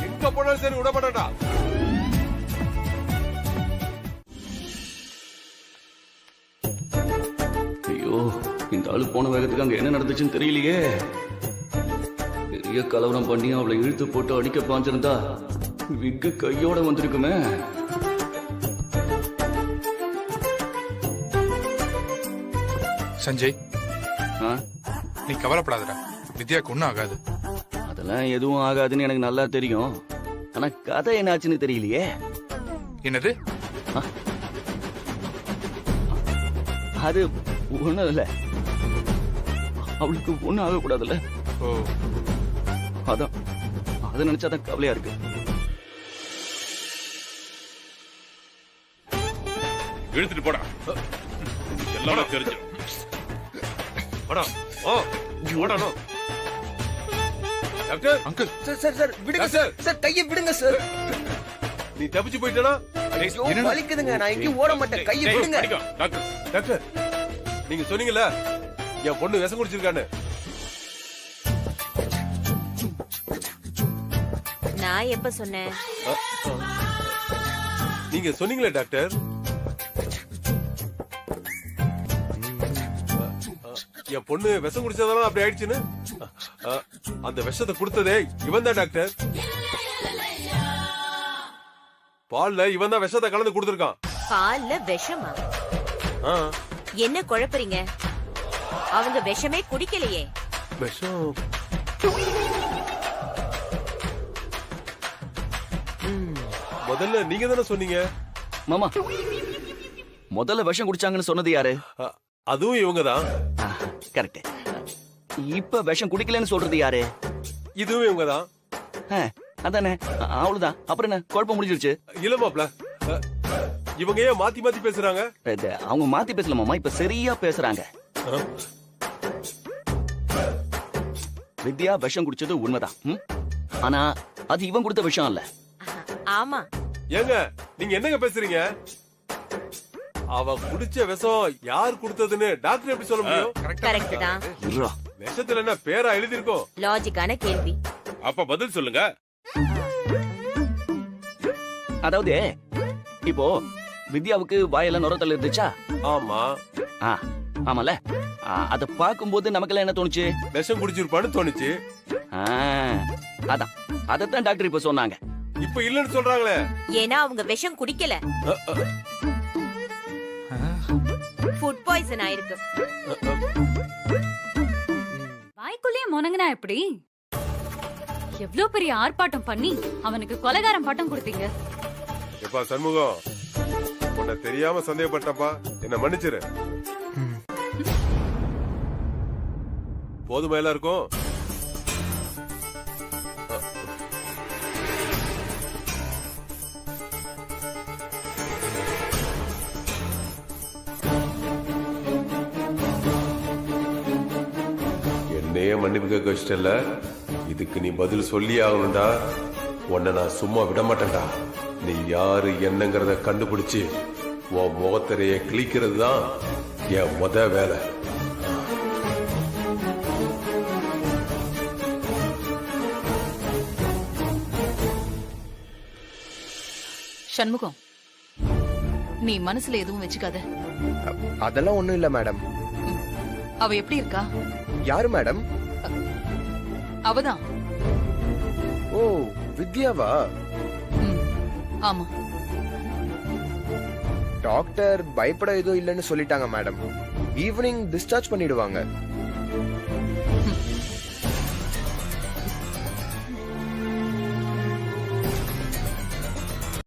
எங்க போனாலும் சரி விட மாட்டேன்டா. ஐயோ, இந்த ஆளு போன வேகத்துக்கு அங்க என்ன நடந்துச்சுன்னு தெரியலையே. பெரிய கலவரம் பண்ணி அவளை இழுத்து போட்டு அடிக்க பாஞ்சிருந்தா விக்கு கையோட வந்திருக்குமே. சஞ்சய், நீ கவலைப்படாதடா, வித்யாக்கு ஒன்றும் ஆகாது. அதெல்லாம் எதுவும் ஆகாதுன்னு எனக்கு நல்லா தெரியும். ஆனா கதை என்னாச்சுன்னு தெரியலையே. என்னது? அது ஒண்ணும் இல்ல, அவளுக்கு ஒண்ணும் ஆகக்கூடாதுல்ல. ஓ, அதான் அதை நினைச்சாதான் கவலையா இருக்கு. இழுத்துட்டு போடா, எல்லாமே தெரிஞ்சிடும். போடா. ஓ போடா. Doctor uncle. Sir sir sir விடுங்க சார். சார் கையை விடுங்க சார். நீ தப்பிச்சு போயிட்டா? வலிக்குதுங்க, நான் எங்கேயும் ஓட மாட்டேன். கையை விடுங்க. டாக்டர் டாக்டர், நீங்க சொன்னீங்கல்ல என் பொண்ணு விஷம் குடிச்சிருக்கான்னு. நான் எப்ப சொன்னேன்? நீங்க சொன்னீங்களே டாக்டர். என் பொண்ணு விஷம் குடிச்சதால அப்படி ஆயிடுச்சுன்னு. அந்த விஷத்தை கொடுத்ததே இவன் தான் டாக்டர். பால்ல இவன் தான் விஷத்தை கலந்து கொடுத்திருக்கான். பால்ல விஷமா? என்ன குழப்பறீங்க? அவங்க விஷமே குடிக்கலையே. விஷம் முதல்ல நீங்க தானே சொன்னீங்க. மாமா, முதல்ல விஷம் குடிச்சாங்கன்னு சொன்னது யாரு? அதுவும் இவங்க தான். கரெக்ட். இப்ப விஷம் குடிக்கலன்னு சொல்றது யாரு? இதுவும் இவங்க தான். அதானே, அவ்வளவுதான். அப்புறம் என்ன, குழப்பம் முடிஞ்சிருச்சு. இல்ல மாப்ள, இவங்க ஏன் மாத்தி மாத்தி பேசுறாங்க? அவங்க மாத்தி பேசல மாமா, இப்ப சரியா பேசுறாங்க. வித்யா விஷம் குடிச்சது உண்மைதான். ஆனா அது இவன் கொடுத்த விஷம் இல்ல. ஆமா. ஏங்க நீங்க என்னங்க பேசுறீங்க? அவ குடிச்ச விஷம் யார் கொடுத்ததுன்னு டாக்டர் எப்படி சொல்ல முடியும்? கரெக்ட் தான். விஷத்துல என்ன பேரா எழுதி இருக்கும்? லாஜிக்கான கேள்வி. அப்ப பதில் சொல்லுங்க. அதாவது இப்போ வித்யாவுக்கு வாயில நுரத்தல் இருந்துச்சா? ஆமா. ஆமால. அத பாக்கும்போது நமக்கெல்லாம் என்ன தோணுச்சு? விஷம் குடிச்சிருப்பான்னு தோணுச்சு. அதான் அதத்தான் டாக்டர் இப்ப சொன்னாங்க. இப்ப இல்லன்னு சொல்றாங்களே. ஏன்னா அவங்க விஷம் குடிக்கல, ஃபுட் பாய்சன் ஆயிருக்கு. வாய்க்குள்ளேயே முனங்கனா எப்படி? எவ்வளவு பெரிய ஆர்ப்பாட்டம் பண்ணி அவனுக்கு கொலைகாரம் பட்டம் கொடுத்தீங்க. எப்பா சண்முகம், உன்னை தெரியாம சந்தேகப்பட்டப்பா, என்ன மன்னிச்சிரு. போதுமா எல்லாருக்கும்? என்னையே மன்னிப்பு கேட்க வச்சிட்டல, இதுக்கு நீ பதில் சொல்லி ஆகணும்டா. உன்னை நான் சும்மா விட மாட்டேன்டா. நீ யாரு என்னங்கறத கண்டுபிடிச்சு உன் முகத்திரைய கிழிக்கிறது தான் என் முத வேலை. சண்முகம், நீ மனசுல எதுவும் வச்சுக்காத. அதெல்லாம் ஒண்ணும் இல்ல மேடம். அவ எப்படி இருக்கா? யாரு மேடம்? அவதான். ஓ, வித்யாவா? ஆமா. டாக்டர் பயப்பட எதுவும் இல்லைன்னு சொல்லிட்டாங்க மேடம். ஈவினிங் டிஸ்சார்ஜ் பண்ணிடுவாங்க.